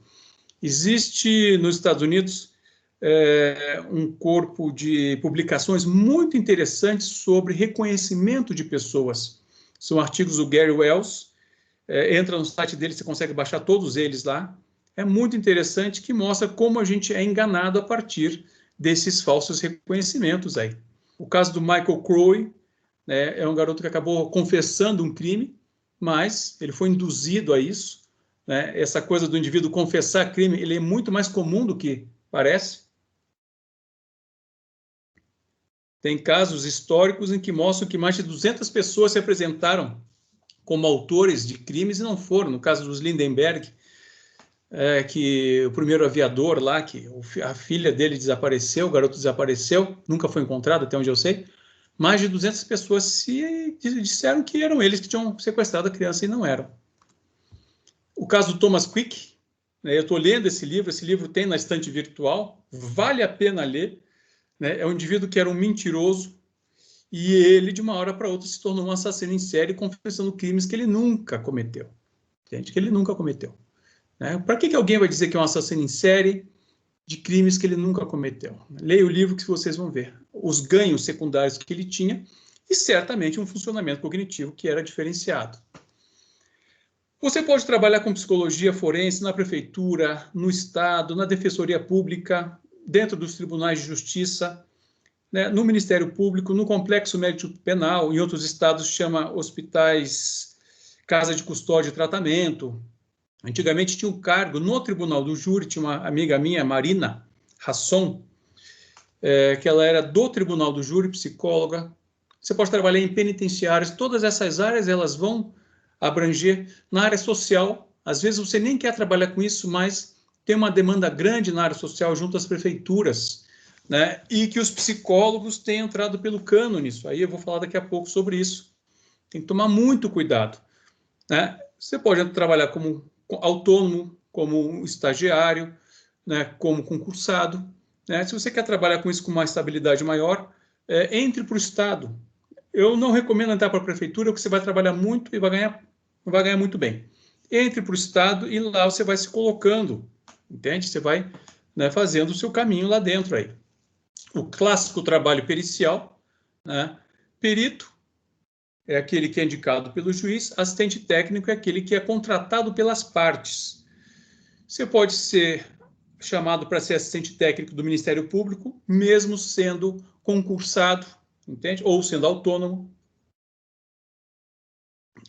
Existe nos Estados Unidos um corpo de publicações muito interessantes sobre reconhecimento de pessoas. São artigos do Gary Wells. Entra no site dele, você consegue baixar todos eles lá. É muito interessante, que mostra como a gente é enganado a partir desses falsos reconhecimentos aí. O caso do Michael Crowe, né, é um garoto que acabou confessando um crime, mas ele foi induzido a isso. Né? Essa coisa do indivíduo confessar crime, ele é muito mais comum do que parece. Tem casos históricos em que mostram que mais de 200 pessoas se apresentaram como autores de crimes e não foram. No caso dos Lindenberg, que o primeiro aviador lá, que a filha dele desapareceu, o garoto desapareceu, nunca foi encontrado, até onde eu sei. Mais de 200 pessoas se disseram que eram eles que tinham sequestrado a criança e não eram. O caso do Thomas Quick, né, eu estou lendo esse livro tem na estante virtual, vale a pena ler. Né, é um indivíduo que era um mentiroso e ele, de uma hora para outra, se tornou um assassino em série, confessando crimes que ele nunca cometeu. Gente, que ele nunca cometeu. Né? Para que alguém vai dizer que é um assassino em série de crimes que ele nunca cometeu? Leia o livro que vocês vão ver. Os ganhos secundários que ele tinha e, certamente, um funcionamento cognitivo que era diferenciado. Você pode trabalhar com psicologia forense na prefeitura, no Estado, na defensoria pública, dentro dos tribunais de justiça, né, no Ministério Público, no Complexo Médico Penal, em outros estados chama hospitais, casa de custódia e tratamento. Antigamente tinha um cargo no Tribunal do Júri, tinha uma amiga minha, Marina Rasson, que ela era do Tribunal do Júri, psicóloga. Você pode trabalhar em penitenciários, todas essas áreas elas vão abranger. Na área social, às vezes você nem quer trabalhar com isso, mas tem uma demanda grande na área social junto às prefeituras. né? E que os psicólogos têm entrado pelo cano nisso. Aí eu vou falar daqui a pouco sobre isso. Tem que tomar muito cuidado, né? Você pode trabalhar como autônomo, como um estagiário, né? Como concursado, né? Se você quer trabalhar com isso com uma estabilidade maior, entre para o Estado. Eu não recomendo entrar para a prefeitura, porque você vai trabalhar muito e vai ganhar muito bem. Entre para o Estado e lá você vai se colocando, entende? Você vai, né, fazendo o seu caminho lá dentro aí. O clássico trabalho pericial, né? Perito é aquele que é indicado pelo juiz, assistente técnico é aquele que é contratado pelas partes. Você pode ser chamado para ser assistente técnico do Ministério Público, mesmo sendo concursado, entende? Ou sendo autônomo.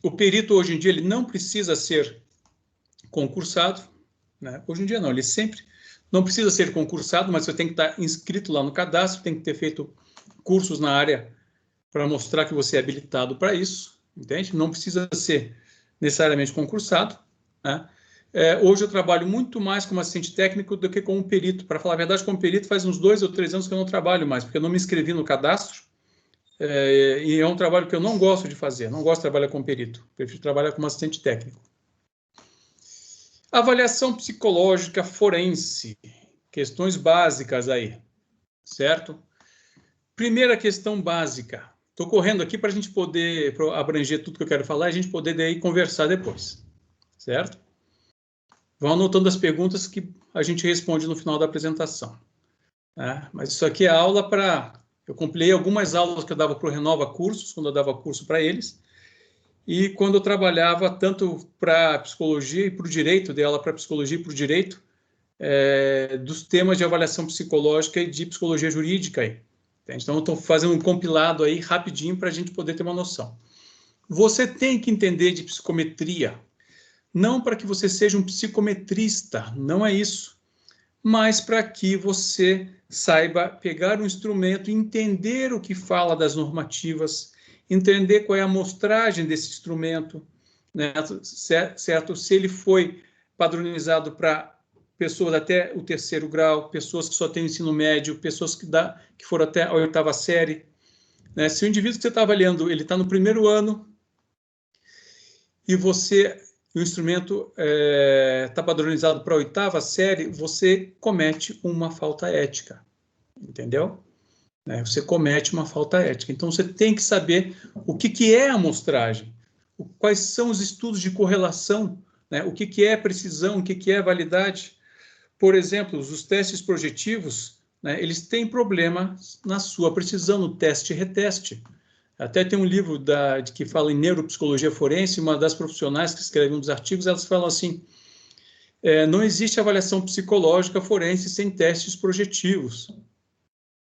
O perito, hoje em dia, ele não precisa ser concursado, né? Hoje em dia não, ele sempre não precisa ser concursado, mas você tem que estar inscrito lá no cadastro, tem que ter feito cursos na área para mostrar que você é habilitado para isso, entende? Não precisa ser necessariamente concursado, né? Hoje eu trabalho muito mais como assistente técnico do que como perito. Para falar a verdade, como perito faz uns 2 ou 3 anos que eu não trabalho mais, porque eu não me inscrevi no cadastro, e é um trabalho que eu não gosto de fazer, não gosto de trabalhar como perito, prefiro trabalhar como assistente técnico. Avaliação psicológica forense, questões básicas aí, certo? Primeira questão básica. Estou correndo aqui para a gente poder abranger tudo que eu quero falar e a gente poder daí conversar depois, certo? Vão anotando as perguntas que a gente responde no final da apresentação. Né? Mas isso aqui é aula para... Eu compilei algumas aulas que eu dava para o Renova Cursos, quando eu dava curso para eles, e quando eu trabalhava tanto para psicologia e para o direito, dei aula para psicologia e para o direito, dos temas de avaliação psicológica e de psicologia jurídica aí. Então, eu estou fazendo um compilado aí rapidinho para a gente poder ter uma noção. Você tem que entender de psicometria, não para que você seja um psicometrista, não é isso, mas para que você saiba pegar um instrumento, entender o que fala das normativas, entender qual é a amostragem desse instrumento, né? Certo? Se ele foi padronizado para pessoas até o 3º grau, pessoas que só têm ensino médio, pessoas que foram até a 8ª série. Né? Se o indivíduo que você está avaliando, ele está no 1º ano e o instrumento está padronizado para a 8ª série, você comete uma falta ética, entendeu? Você comete uma falta ética. Então, você tem que saber o que é a amostragem, quais são os estudos de correlação, né? O que é precisão, o que é validade. Por exemplo, os testes projetivos, né, eles têm problema na sua precisão, no teste e reteste. Até tem um livro que fala em neuropsicologia forense, uma das profissionais que escreve um dos artigos, elas falam assim, não existe avaliação psicológica forense sem testes projetivos.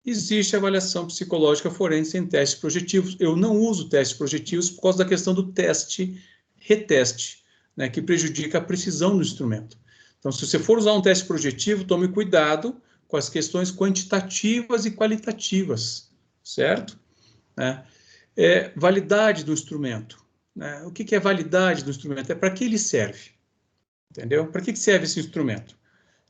Existe avaliação psicológica forense sem testes projetivos. Eu não uso testes projetivos por causa da questão do teste-reteste, né, que prejudica a precisão do instrumento. Então, se você for usar um teste projetivo, tome cuidado com as questões quantitativas e qualitativas, certo? Validade do instrumento. Né? O que é validade do instrumento? É para que ele serve, entendeu? Para que serve esse instrumento?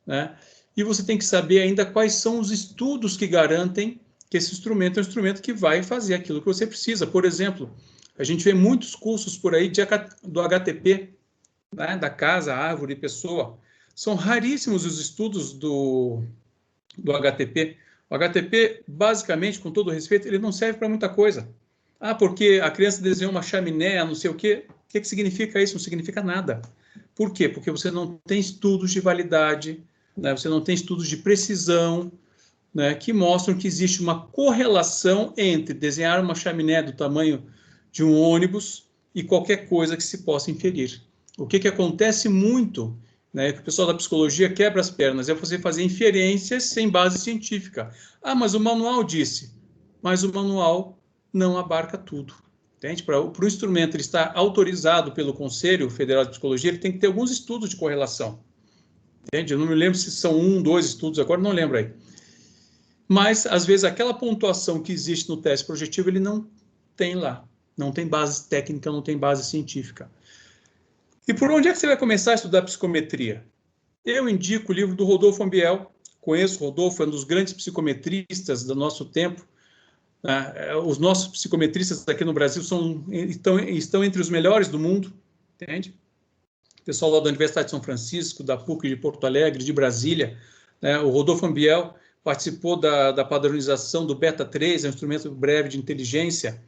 Né? E você tem que saber ainda quais são os estudos que garantem que esse instrumento é um instrumento que vai fazer aquilo que você precisa. Por exemplo, a gente vê muitos cursos por aí do HTP, né? Da casa, árvore, pessoa. São raríssimos os estudos do HTP. O HTP, basicamente, com todo respeito, ele não serve para muita coisa. Porque a criança desenhou uma chaminé, não sei o quê. O que significa isso? Não significa nada. Por quê? Porque você não tem estudos de validade, né? Você não tem estudos de precisão, né? Que mostram que existe uma correlação entre desenhar uma chaminé do tamanho de um ônibus e qualquer coisa que se possa inferir. O que acontece muito, né, que o pessoal da psicologia quebra as pernas, é você fazer inferências sem base científica. Mas o manual disse. Mas o manual não abarca tudo. Entende? Para o instrumento ele estar autorizado pelo Conselho Federal de Psicologia, ele tem que ter alguns estudos de correlação. Entende? Eu não me lembro se são 1, 2 estudos, agora não lembro aí. Mas, às vezes, aquela pontuação que existe no teste projetivo, ele não tem lá. Não tem base técnica, não tem base científica. E por onde é que você vai começar a estudar psicometria? Eu indico o livro do Rodolfo Ambiel, conheço o Rodolfo, é um dos grandes psicometristas do nosso tempo. Os nossos psicometristas aqui no Brasil estão entre os melhores do mundo, entende? O pessoal lá da Universidade de São Francisco, da PUC de Porto Alegre, de Brasília, né? O Rodolfo Ambiel participou da padronização do Beta 3, é um instrumento breve de inteligência,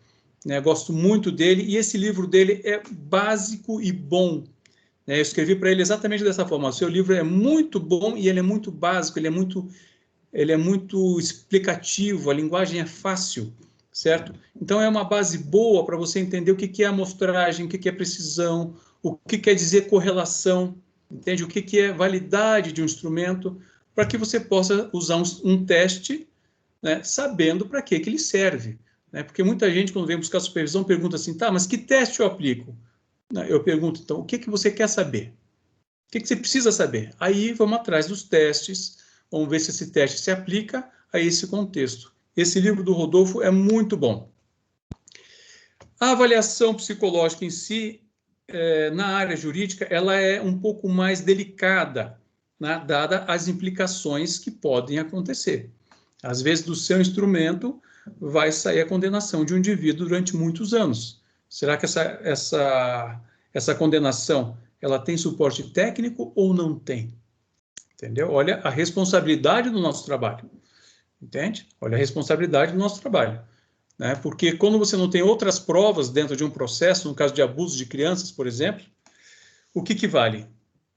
né? Gosto muito dele, e esse livro dele é básico e bom. Eu escrevi para ele exatamente dessa forma: o seu livro é muito bom e ele é muito básico, ele é muito explicativo, a linguagem é fácil, certo? Então é uma base boa para você entender o que é amostragem, o que é precisão, o que quer dizer correlação, entende? O que é validade de um instrumento, para que você possa usar um teste, né, sabendo para que ele serve. Né? Porque muita gente, quando vem buscar supervisão, pergunta assim: tá, mas que teste eu aplico? Eu pergunto, então, o que você quer saber? O que você precisa saber? Aí vamos atrás dos testes, vamos ver se esse teste se aplica a esse contexto. Esse livro do Rodolfo é muito bom. A avaliação psicológica em si, na área jurídica, ela é um pouco mais delicada, né, dada as implicações que podem acontecer. Às vezes, do seu instrumento, vai sair a condenação de um indivíduo durante muitos anos. Será que essa condenação ela tem suporte técnico ou não tem? Entendeu? Olha a responsabilidade do nosso trabalho. Entende? Olha a responsabilidade do nosso trabalho. Né? Porque quando você não tem outras provas dentro de um processo, no caso de abuso de crianças, por exemplo, o que vale?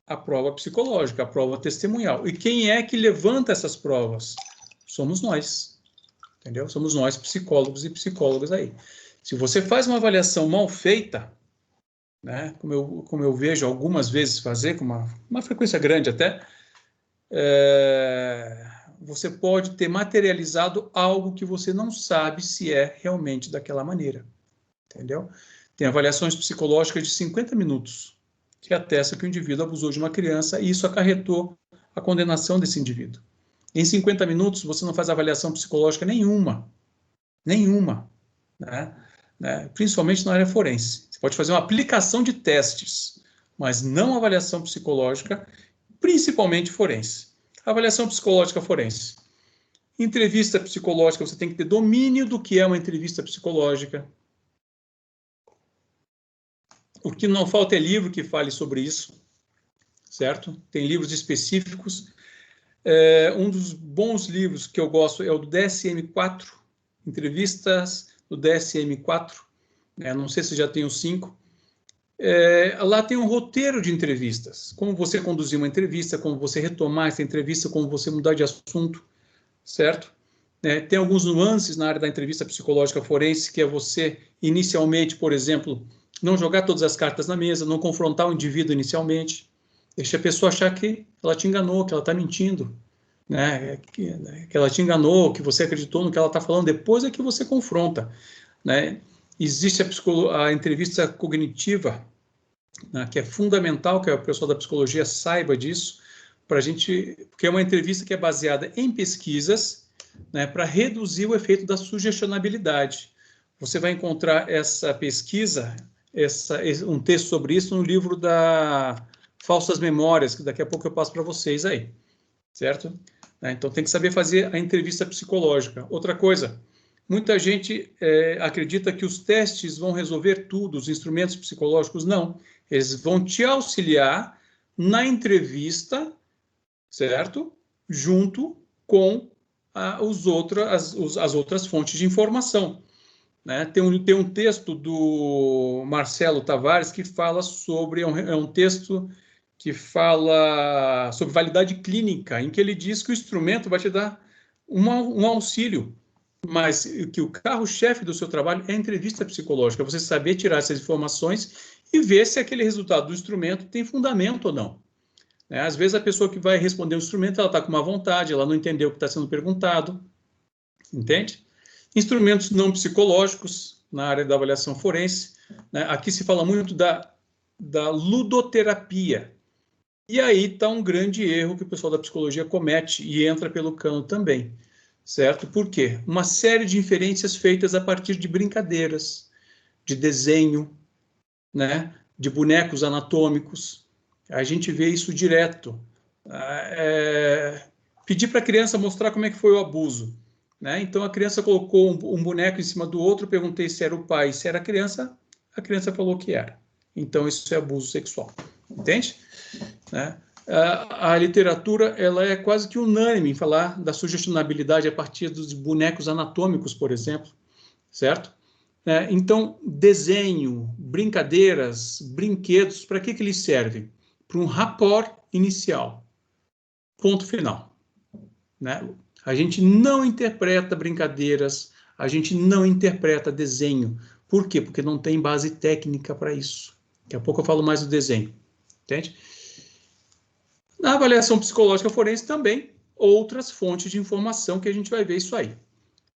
A prova psicológica, a prova testemunhal. E quem é que levanta essas provas? Somos nós. Entendeu? Somos nós, psicólogos e psicólogas aí. Se você faz uma avaliação mal feita, né, como eu vejo algumas vezes fazer, com uma frequência grande até, você pode ter materializado algo que você não sabe se é realmente daquela maneira. Entendeu? Tem avaliações psicológicas de 50 minutos, que atesta que o indivíduo abusou de uma criança e isso acarretou a condenação desse indivíduo. Em 50 minutos, você não faz avaliação psicológica nenhuma, né? Principalmente na área forense. Você pode fazer uma aplicação de testes, mas não avaliação psicológica, principalmente forense. Avaliação psicológica forense. Entrevista psicológica, você tem que ter domínio do que é uma entrevista psicológica. O que não falta é livro que fale sobre isso, certo? Tem livros específicos. Um dos bons livros que eu gosto é o do DSM-4, entrevistas do DSM-4, não sei se já tem os 5. Lá tem um roteiro de entrevistas, como você conduzir uma entrevista, como você retomar essa entrevista, como você mudar de assunto, certo? Tem alguns nuances na área da entrevista psicológica forense, que é você, inicialmente, por exemplo, não jogar todas as cartas na mesa, não confrontar o indivíduo inicialmente, deixa a pessoa achar que ela te enganou, que ela está mentindo, né? Que ela te enganou, que você acreditou no que ela está falando, depois é que você confronta, né? Existe a entrevista cognitiva, né, que é fundamental que o pessoal da psicologia saiba disso, para a gente, porque é uma entrevista que é baseada em pesquisas, né, para reduzir o efeito da sugestionabilidade. Você vai encontrar essa pesquisa, um texto sobre isso no livro da Falsas Memórias, que daqui a pouco eu passo para vocês aí, certo? Então tem que saber fazer a entrevista psicológica. Outra coisa, muita gente acredita que os testes vão resolver tudo, os instrumentos psicológicos não. Eles vão te auxiliar na entrevista, certo? Junto com as outras fontes de informação. Né? Tem um texto do Marcelo Tavares que fala sobre, é um texto que fala sobre validade clínica, em que ele diz que o instrumento vai te dar um auxílio, mas que o carro-chefe do seu trabalho é a entrevista psicológica, você saber tirar essas informações e ver se aquele resultado do instrumento tem fundamento ou não. Às vezes a pessoa que vai responder o instrumento, ela está com má vontade, ela não entendeu o que está sendo perguntado, entende? Instrumentos não psicológicos na área da avaliação forense, né? Aqui se fala muito da ludoterapia, e aí está um grande erro que o pessoal da psicologia comete e entra pelo cano também. Certo? Por quê? Uma série de inferências feitas a partir de brincadeiras, de desenho, né? De bonecos anatômicos. A gente vê isso direto. pedi para a criança mostrar como é que foi o abuso. Né? Então, a criança colocou um boneco em cima do outro, perguntei se era o pai, se era a criança falou que era. Então, isso é abuso sexual. Entende? Né? A literatura ela é quase que unânime em falar da sugestionabilidade a partir dos bonecos anatômicos, por exemplo, certo? Então, desenho, brincadeiras, brinquedos, para que eles servem? Para um rapport inicial. Ponto final. Né? A gente não interpreta brincadeiras, a gente não interpreta desenho. Por quê? Porque não tem base técnica para isso. Daqui a pouco eu falo mais do desenho. Entende? Na avaliação psicológica forense também, outras fontes de informação que a gente vai ver isso aí.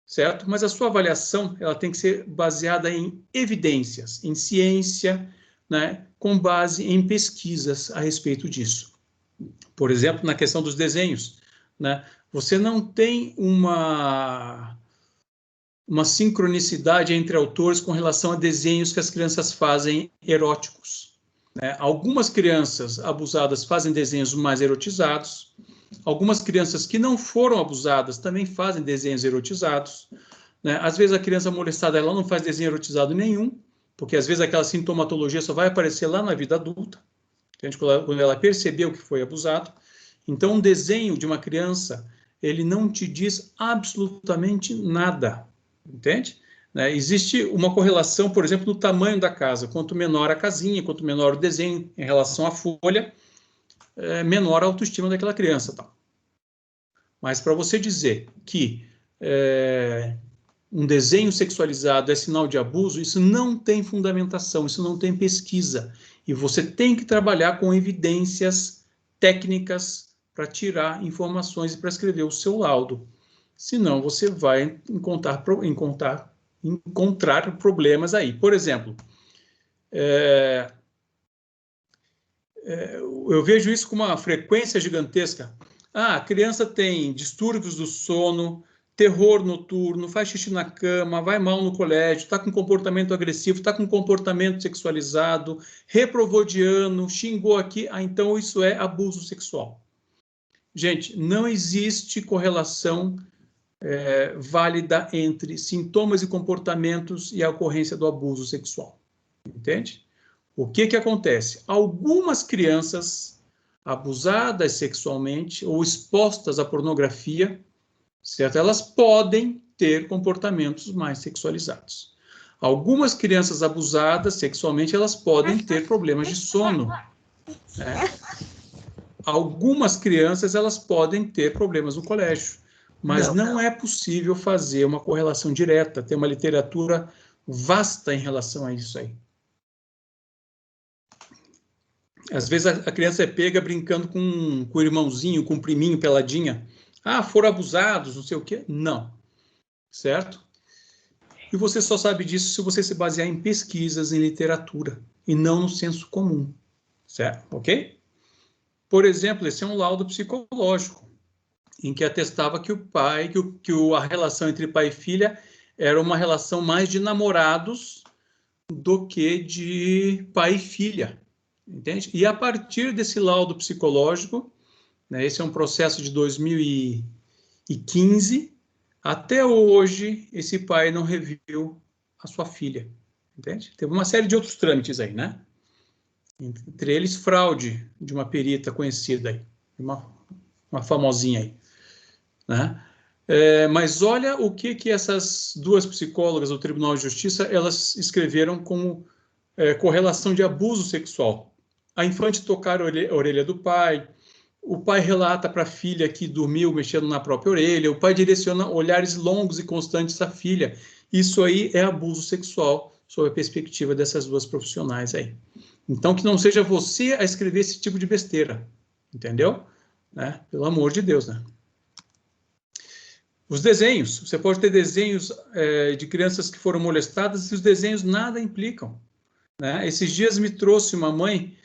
Certo? Mas a sua avaliação ela tem que ser baseada em evidências, em ciência, né? Com base em pesquisas a respeito disso. Por exemplo, na questão dos desenhos, né? Você não tem uma sincronicidade entre autores com relação a desenhos que as crianças fazem eróticos. Né? Algumas crianças abusadas fazem desenhos mais erotizados, algumas crianças que não foram abusadas também fazem desenhos erotizados. Né? Às vezes a criança molestada ela não faz desenho erotizado nenhum, porque às vezes aquela sintomatologia só vai aparecer lá na vida adulta, quando ela percebeu que foi abusado. Então, um desenho de uma criança, ele não te diz absolutamente nada, entende? Né? Existe uma correlação, por exemplo, no tamanho da casa. Quanto menor a casinha, quanto menor o desenho em relação à folha, menor a autoestima daquela criança. Tá? Mas para você dizer que um desenho sexualizado é sinal de abuso, isso não tem fundamentação, isso não tem pesquisa. E você tem que trabalhar com evidências técnicas para tirar informações e para escrever o seu laudo. Senão você vai encontrar problemas aí. Por exemplo, eu vejo isso com uma frequência gigantesca. A criança tem distúrbios do sono, terror noturno, faz xixi na cama, vai mal no colégio, está com comportamento agressivo, está com comportamento sexualizado, reprovou de ano, xingou aqui, então isso é abuso sexual. Gente, não existe correlação válida entre sintomas e comportamentos e a ocorrência do abuso sexual. Entende? O que acontece? Algumas crianças abusadas sexualmente ou expostas à pornografia, certo? Elas podem ter comportamentos mais sexualizados. Algumas crianças abusadas sexualmente, elas podem ter problemas de sono. Né? Algumas crianças, elas podem ter problemas no colégio, mas não é possível fazer uma correlação direta, tem uma literatura vasta em relação a isso aí. Às vezes a criança é pega brincando com o irmãozinho, com o priminho, peladinha. Ah, foram abusados, não sei o quê. Não. Certo? E você só sabe disso se você se basear em pesquisas, em literatura, e não no senso comum. Certo? Ok? Por exemplo, esse é um laudo psicológico, em que atestava que a relação entre pai e filha era uma relação mais de namorados do que de pai e filha. Entende? E a partir desse laudo psicológico, né, esse é um processo de 2015, até hoje esse pai não reviu a sua filha. Entende? Teve uma série de outros trâmites aí, né? Entre eles, fraude de uma perita conhecida aí, uma famosinha aí. Né? Mas olha o que essas duas psicólogas do Tribunal de Justiça, elas escreveram como correlação de abuso sexual. A infante tocar a orelha do pai, o pai relata para a filha que dormiu mexendo na própria orelha, o pai direciona olhares longos e constantes à filha. Isso aí é abuso sexual, sob a perspectiva dessas duas profissionais aí. Então, que não seja você a escrever esse tipo de besteira, entendeu? Né? Pelo amor de Deus, né? Os desenhos, você pode ter desenhos de crianças que foram molestadas e os desenhos nada implicam. Né? Esses dias me trouxe uma mãe,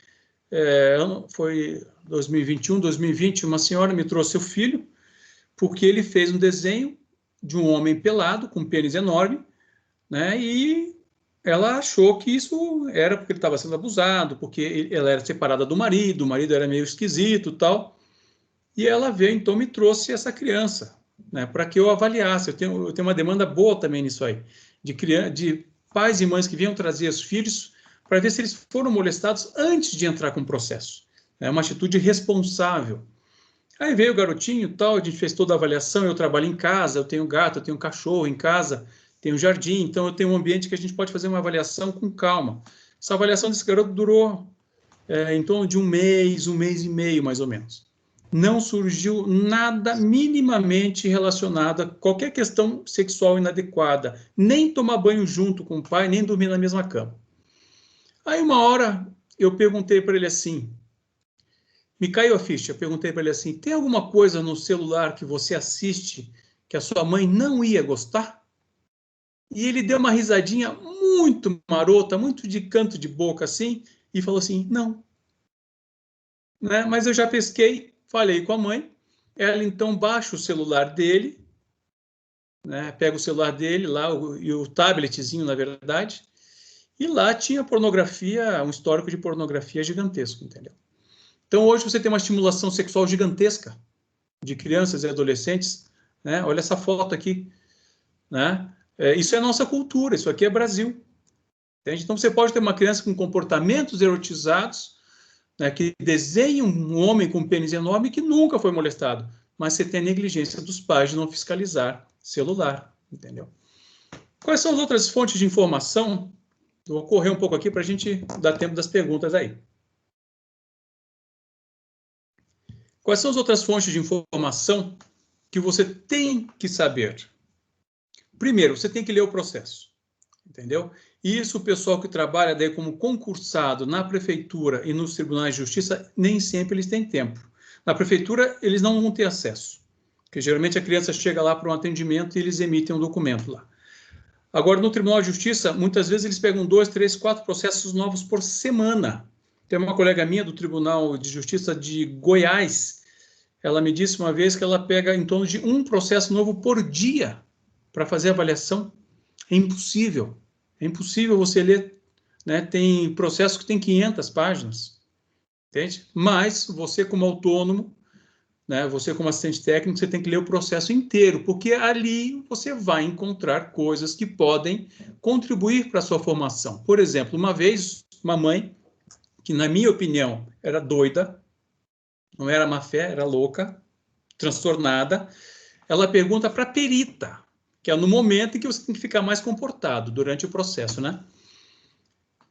foi 2021, 2020, uma senhora me trouxe o filho, porque ele fez um desenho de um homem pelado, com um pênis enorme, né? E ela achou que isso era porque ele estava sendo abusado, porque ela era separada do marido, o marido era meio esquisito e tal. E ela veio, então, me trouxe essa criança, né, para que eu avaliasse. Eu tenho uma demanda boa também nisso aí, de pais e mães que vinham trazer os filhos para ver se eles foram molestados antes de entrar com o processo. É uma atitude responsável. Aí veio o garotinho e tal, a gente fez toda a avaliação, eu trabalho em casa, eu tenho gato, eu tenho cachorro em casa, tenho jardim, então eu tenho um ambiente que a gente pode fazer uma avaliação com calma. Essa avaliação desse garoto durou em torno de um mês e meio, mais ou menos. Não surgiu nada minimamente relacionado a qualquer questão sexual inadequada, nem tomar banho junto com o pai, nem dormir na mesma cama. Aí uma hora eu perguntei para ele assim, me caiu a ficha, eu perguntei para ele assim, tem alguma coisa no celular que você assiste que a sua mãe não ia gostar? E ele deu uma risadinha muito marota, muito de canto de boca assim, e falou assim, não. Né? Mas eu já pesquei, falei com a mãe, ela então baixa o celular dele, né? Pega o celular dele lá, e o tabletzinho, na verdade, e lá tinha pornografia, um histórico de pornografia gigantesco, entendeu? Então, hoje você tem uma estimulação sexual gigantesca de crianças e adolescentes, né? Olha essa foto aqui, né? Isso é nossa cultura, isso aqui é Brasil, entende? Então, você pode ter uma criança com comportamentos erotizados, né, que desenha um homem com um pênis enorme que nunca foi molestado, mas você tem a negligência dos pais de não fiscalizar celular, entendeu? Quais são as outras fontes de informação? Eu vou correr um pouco aqui para a gente dar tempo das perguntas aí. Quais são as outras fontes de informação que você tem que saber? Primeiro, você tem que ler o processo, entendeu? Isso o pessoal que trabalha daí como concursado na prefeitura e nos tribunais de justiça, nem sempre eles têm tempo. Na prefeitura, eles não vão ter acesso, porque geralmente a criança chega lá para um atendimento e eles emitem um documento lá. Agora, no Tribunal de Justiça, muitas vezes eles pegam 2, 3, 4 processos novos por semana. Tem uma colega minha do Tribunal de Justiça de Goiás, ela me disse uma vez que ela pega em torno de um processo novo por dia para fazer avaliação. É impossível. É impossível você ler, né? Tem processo que tem 500 páginas, entende? Mas você como autônomo, né? Você como assistente técnico, você tem que ler o processo inteiro, porque ali você vai encontrar coisas que podem contribuir para a sua formação. Por exemplo, uma vez, uma mãe, que na minha opinião era doida, não era má fé, era louca, transtornada, ela pergunta para a perita, que é no momento em que você tem que ficar mais comportado durante o processo, né?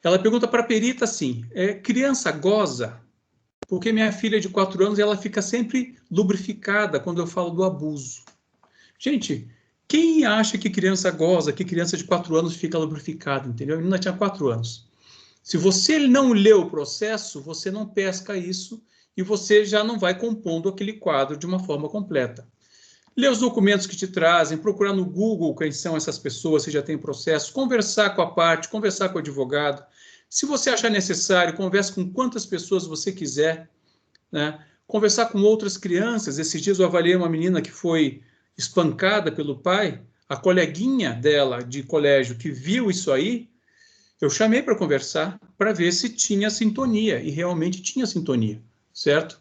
Ela pergunta para a perita assim, criança goza? Porque minha filha de 4 anos, ela fica sempre lubrificada quando eu falo do abuso. Gente, quem acha que criança goza, que criança de 4 anos fica lubrificada, entendeu? A menina tinha 4 anos. Se você não lê o processo, você não pesca isso e você já não vai compondo aquele quadro de uma forma completa. Ler os documentos que te trazem, procurar no Google quem são essas pessoas, se já tem processo, conversar com a parte, conversar com o advogado. Se você achar necessário, converse com quantas pessoas você quiser, né? Conversar com outras crianças. Esses dias eu avaliei uma menina que foi espancada pelo pai, a coleguinha dela de colégio que viu isso aí, eu chamei para conversar para ver se tinha sintonia, e realmente tinha sintonia, certo?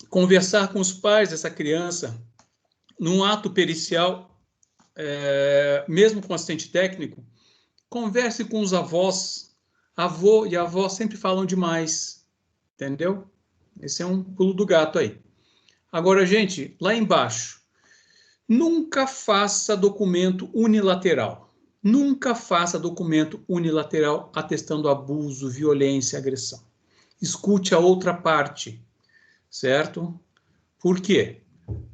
Conversar com os pais dessa criança, num ato pericial, mesmo com assistente técnico, converse com os avós. Avô e avó sempre falam demais, entendeu? Esse é um pulo do gato aí. Agora, gente, lá embaixo, nunca faça documento unilateral. Nunca faça documento unilateral atestando abuso, violência, agressão. Escute a outra parte, certo? Por quê?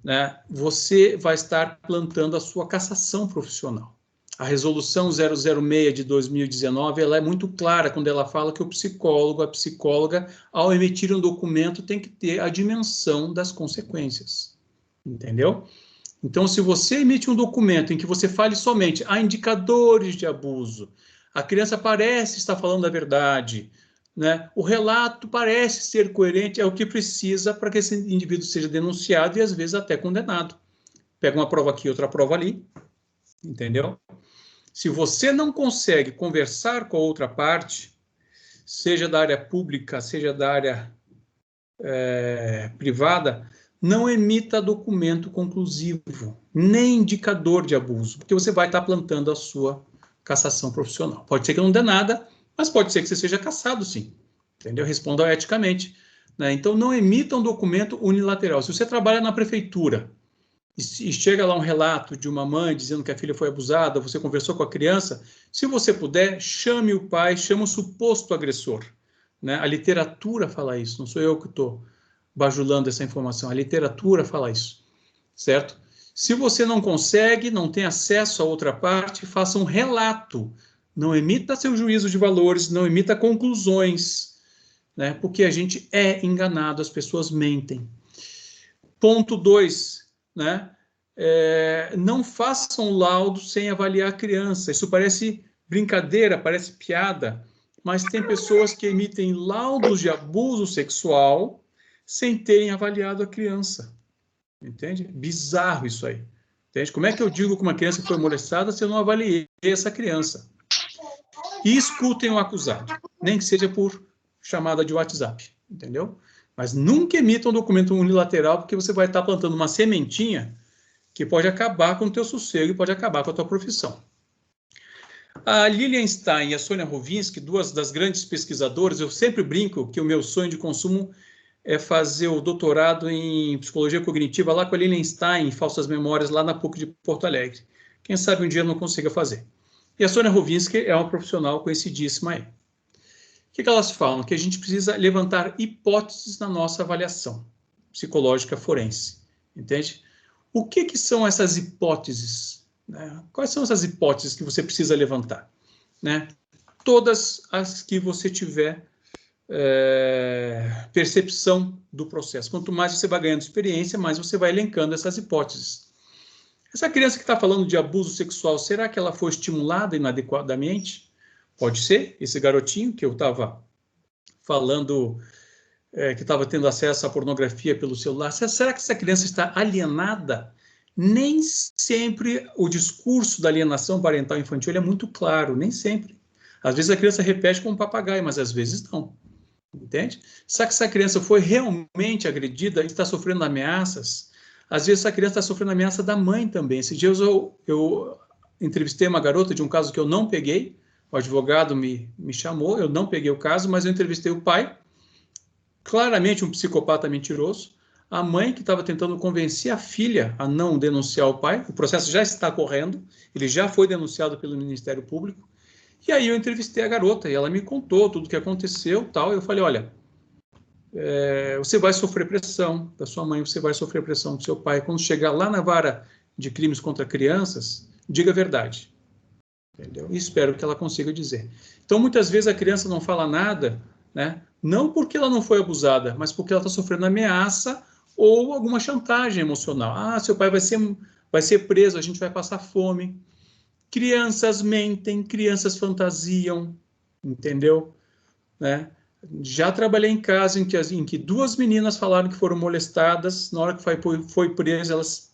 Né? Você vai estar plantando a sua cassação profissional. A resolução 006 de 2019, ela é muito clara quando ela fala que o psicólogo, a psicóloga, ao emitir um documento, tem que ter a dimensão das consequências. Entendeu? Então, se você emite um documento em que você fale somente há indicadores de abuso, a criança parece estar falando a verdade, né? O relato parece ser coerente, é o que precisa para que esse indivíduo seja denunciado e, às vezes, até condenado. Pega uma prova aqui, outra prova ali, entendeu? Se você não consegue conversar com a outra parte, seja da área pública, seja da área privada, não emita documento conclusivo, nem indicador de abuso, porque você vai estar plantando a sua cassação profissional. Pode ser que não dê nada, mas pode ser que você seja cassado, sim. Entendeu? Responda eticamente. Né? Então, não emita um documento unilateral. Se você trabalha na prefeitura e chega lá um relato de uma mãe dizendo que a filha foi abusada, você conversou com a criança, se você puder, chame o pai, chame o suposto agressor. Né? A literatura fala isso, não sou eu que estou bajulando essa informação, a literatura fala isso, certo? Se você não consegue, não tem acesso a outra parte, faça um relato, não emita seu juízo de valores, não emita conclusões, né? Porque a gente é enganado, as pessoas mentem. Ponto 2, né? Não façam laudo sem avaliar a criança. Isso parece brincadeira, parece piada, mas tem pessoas que emitem laudos de abuso sexual sem terem avaliado a criança. Entende? Bizarro isso aí. Entende? Como é que eu digo que uma criança foi molestada se eu não avaliei essa criança? E escutem o acusado, nem que seja por chamada de WhatsApp, entendeu? Mas nunca emitam um documento unilateral, porque você vai estar plantando uma sementinha que pode acabar com o teu sossego e pode acabar com a tua profissão. A Lilian Stein e a Sônia Rovinski, duas das grandes pesquisadoras, eu sempre brinco que o meu sonho de consumo é fazer o doutorado em psicologia cognitiva lá com a Lilian Stein, em Falsas Memórias, lá na PUC de Porto Alegre. Quem sabe um dia eu não consiga fazer. E a Sônia Rovinski é uma profissional conhecidíssima aí. O que elas falam? Que a gente precisa levantar hipóteses na nossa avaliação psicológica forense. Entende? O que são essas hipóteses? Né? Quais são essas hipóteses que você precisa levantar? Né? Todas as que você tiver percepção do processo. Quanto mais você vai ganhando experiência, mais você vai elencando essas hipóteses. Essa criança que está falando de abuso sexual, será que ela foi estimulada inadequadamente? Pode ser. Esse garotinho que eu estava falando, que estava tendo acesso à pornografia pelo celular, será que essa criança está alienada? Nem sempre o discurso da alienação parental infantil é muito claro, nem sempre. Às vezes a criança repete como um papagaio, mas às vezes não. Entende? Será que essa criança foi realmente agredida e está sofrendo ameaças? Às vezes essa criança está sofrendo ameaça da mãe também. Esses dias eu entrevistei uma garota de um caso que eu não peguei, o advogado me chamou, eu não peguei o caso, mas eu entrevistei o pai, claramente um psicopata mentiroso, a mãe que estava tentando convencer a filha a não denunciar o pai, o processo já está correndo, ele já foi denunciado pelo Ministério Público, e aí eu entrevistei a garota, e ela me contou tudo o que aconteceu, tal, e eu falei, olha, você vai sofrer pressão da sua mãe, você vai sofrer pressão do seu pai, quando chegar lá na vara de crimes contra crianças, diga a verdade. Entendeu? E espero que ela consiga dizer. Então, muitas vezes a criança não fala nada, né? Não porque ela não foi abusada, mas porque ela está sofrendo ameaça ou alguma chantagem emocional. Ah, seu pai vai ser preso, a gente vai passar fome. Crianças mentem, crianças fantasiam, entendeu? Né? Já trabalhei em casa em que duas meninas falaram que foram molestadas, na hora que foi presa, elas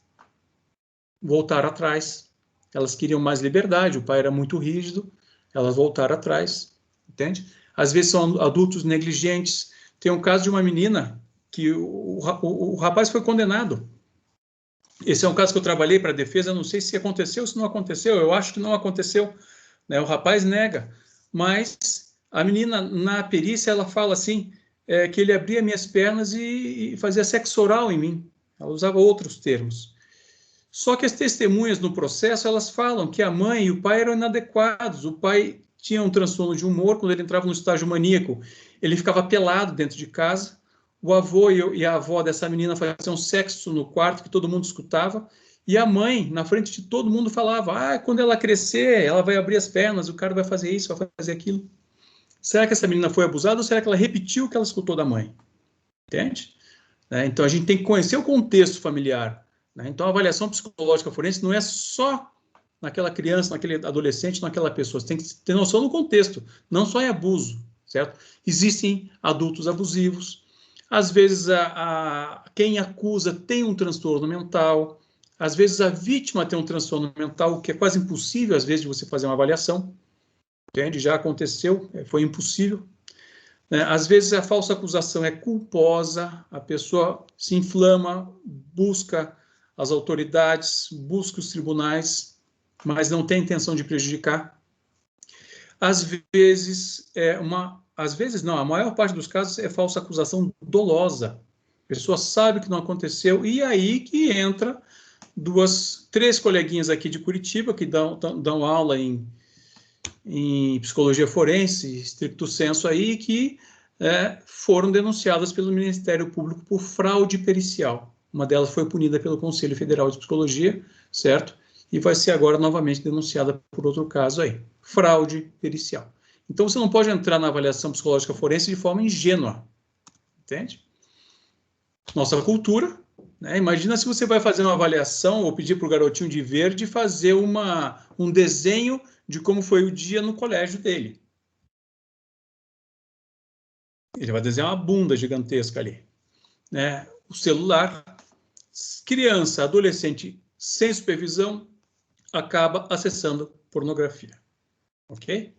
voltaram atrás. Elas queriam mais liberdade, o pai era muito rígido, elas voltaram atrás, entende? Às vezes são adultos negligentes. Tem um caso de uma menina que o rapaz foi condenado. Esse é um caso que eu trabalhei para a defesa, eu não sei se aconteceu ou se não aconteceu, eu acho que não aconteceu, né? O rapaz nega, mas a menina, na perícia, ela fala assim, que ele abria minhas pernas e fazia sexo oral em mim. Ela usava outros termos. Só que as testemunhas no processo, elas falam que a mãe e o pai eram inadequados. O pai tinha um transtorno de humor, quando ele entrava no estágio maníaco, ele ficava pelado dentro de casa. O avô e a avó dessa menina faziam sexo no quarto, que todo mundo escutava. E a mãe, na frente de todo mundo, falava, quando ela crescer, ela vai abrir as pernas, o cara vai fazer isso, vai fazer aquilo. Será que essa menina foi abusada ou será que ela repetiu o que ela escutou da mãe? Entende? Então, a gente tem que conhecer o contexto familiar. Então, a avaliação psicológica forense não é só naquela criança, naquele adolescente, naquela pessoa. Você tem que ter noção do contexto, não só em abuso, certo? Existem adultos abusivos. Às vezes, quem acusa tem um transtorno mental. Às vezes, a vítima tem um transtorno mental, que é quase impossível, às vezes, de você fazer uma avaliação. Entende? Já aconteceu, foi impossível. né? Às vezes a falsa acusação é culposa, a pessoa se inflama, busca as autoridades, busca os tribunais, mas não tem intenção de prejudicar. Às vezes, a maior parte dos casos é falsa acusação dolosa. A pessoa sabe que não aconteceu, e aí que entra três coleguinhas aqui de Curitiba, que dão aula em psicologia forense, stricto sensu aí, que foram denunciadas pelo Ministério Público por fraude pericial. Uma delas foi punida pelo Conselho Federal de Psicologia, certo? E vai ser agora novamente denunciada por outro caso aí, fraude pericial. Então, você não pode entrar na avaliação psicológica forense de forma ingênua, entende? Nossa cultura, né? Imagina se você vai fazer uma avaliação ou pedir para o garotinho de verde fazer um desenho de como foi o dia no colégio dele. Ele vai desenhar uma bunda gigantesca ali, né? O celular, criança, adolescente sem supervisão, acaba acessando pornografia, ok?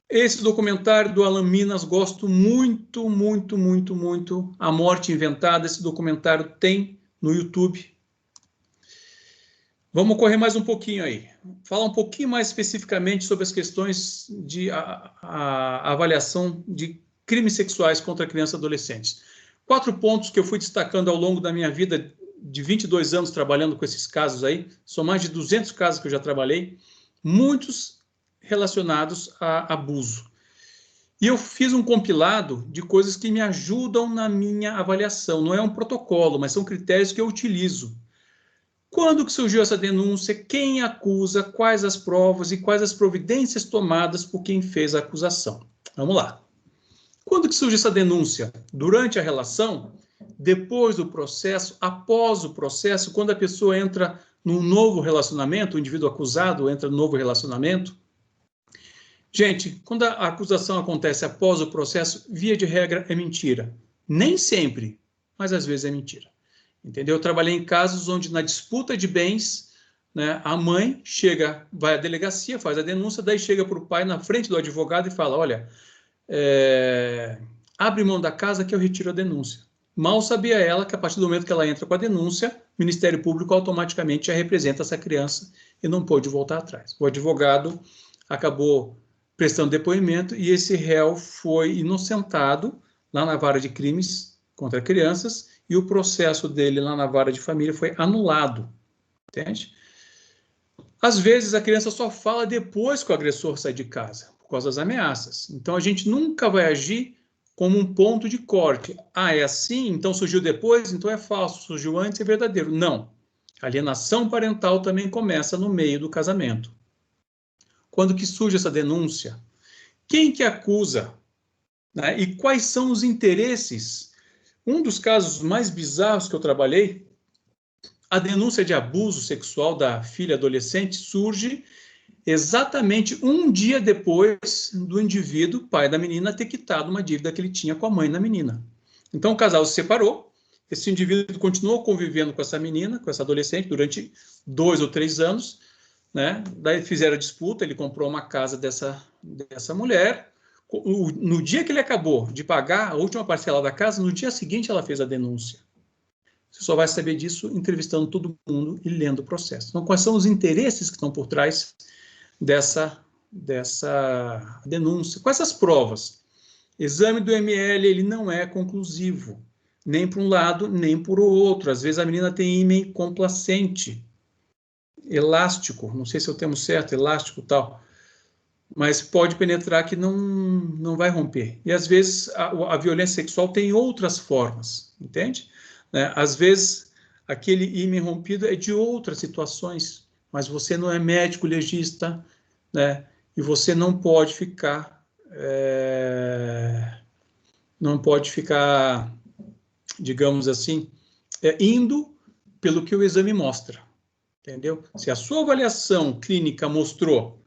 Esse documentário do Alan Minas, gosto muito, muito, muito, muito. A Morte Inventada, esse documentário tem no YouTube. Vamos correr mais um pouquinho aí. Falar um pouquinho mais especificamente sobre as questões de a avaliação de crimes sexuais contra crianças e adolescentes. 4 pontos que eu fui destacando ao longo da minha vida de 22 anos trabalhando com esses casos aí. São mais de 200 casos que eu já trabalhei, muitos relacionados a abuso. E eu fiz um compilado de coisas que me ajudam na minha avaliação. Não é um protocolo, mas são critérios que eu utilizo. Quando que surgiu essa denúncia? Quem acusa? Quais as provas e quais as providências tomadas por quem fez a acusação? Vamos lá. Quando que surge essa denúncia? Durante a relação? Depois do processo? Após o processo? Quando a pessoa entra num novo relacionamento, o indivíduo acusado entra num novo relacionamento? Gente, quando a acusação acontece após o processo, via de regra é mentira. Nem sempre, mas às vezes é mentira. Entendeu? Eu trabalhei em casos onde na disputa de bens, né, a mãe vai à delegacia, faz a denúncia, daí chega para o pai na frente do advogado e fala, olha, abre mão da casa que eu retiro a denúncia. Mal sabia ela que a partir do momento que ela entra com a denúncia, o Ministério Público automaticamente já representa essa criança e não pôde voltar atrás. O advogado acabou prestando depoimento e esse réu foi inocentado lá na vara de crimes contra crianças e o processo dele lá na vara de família foi anulado, entende? Às vezes a criança só fala depois que o agressor sai de casa, por causa das ameaças. Então a gente nunca vai agir como um ponto de corte. Ah, é assim? Então surgiu depois? Então é falso. Surgiu antes? É verdadeiro. Não. A alienação parental também começa no meio do casamento. Quando que surge essa denúncia? Quem que acusa? Né? E quais são os interesses? Um dos casos mais bizarros que eu trabalhei, a denúncia de abuso sexual da filha adolescente surge exatamente um dia depois do indivíduo, pai da menina, ter quitado uma dívida que ele tinha com a mãe da menina. Então o casal se separou, esse indivíduo continuou convivendo com essa menina, com essa adolescente, durante 2 ou 3 anos, né? Daí fizeram a disputa, ele comprou uma casa dessa mulher. No dia que ele acabou de pagar a última parcela da casa, no dia seguinte ela fez a denúncia. Você só vai saber disso entrevistando todo mundo e lendo o processo. Então, quais são os interesses que estão por trás dessa denúncia? Quais as provas? Exame do ML, ele não é conclusivo, nem para um lado, nem para o outro. Às vezes a menina tem ímã complacente, elástico, não sei se é o termo certo, elástico e tal, mas pode penetrar que não vai romper. E às vezes a violência sexual tem outras formas, entende? Né? Às vezes aquele ímã rompido é de outras situações, mas você não é médico legista, né? E você não pode ficar, digamos assim, indo pelo que o exame mostra, entendeu? Se a sua avaliação clínica mostrou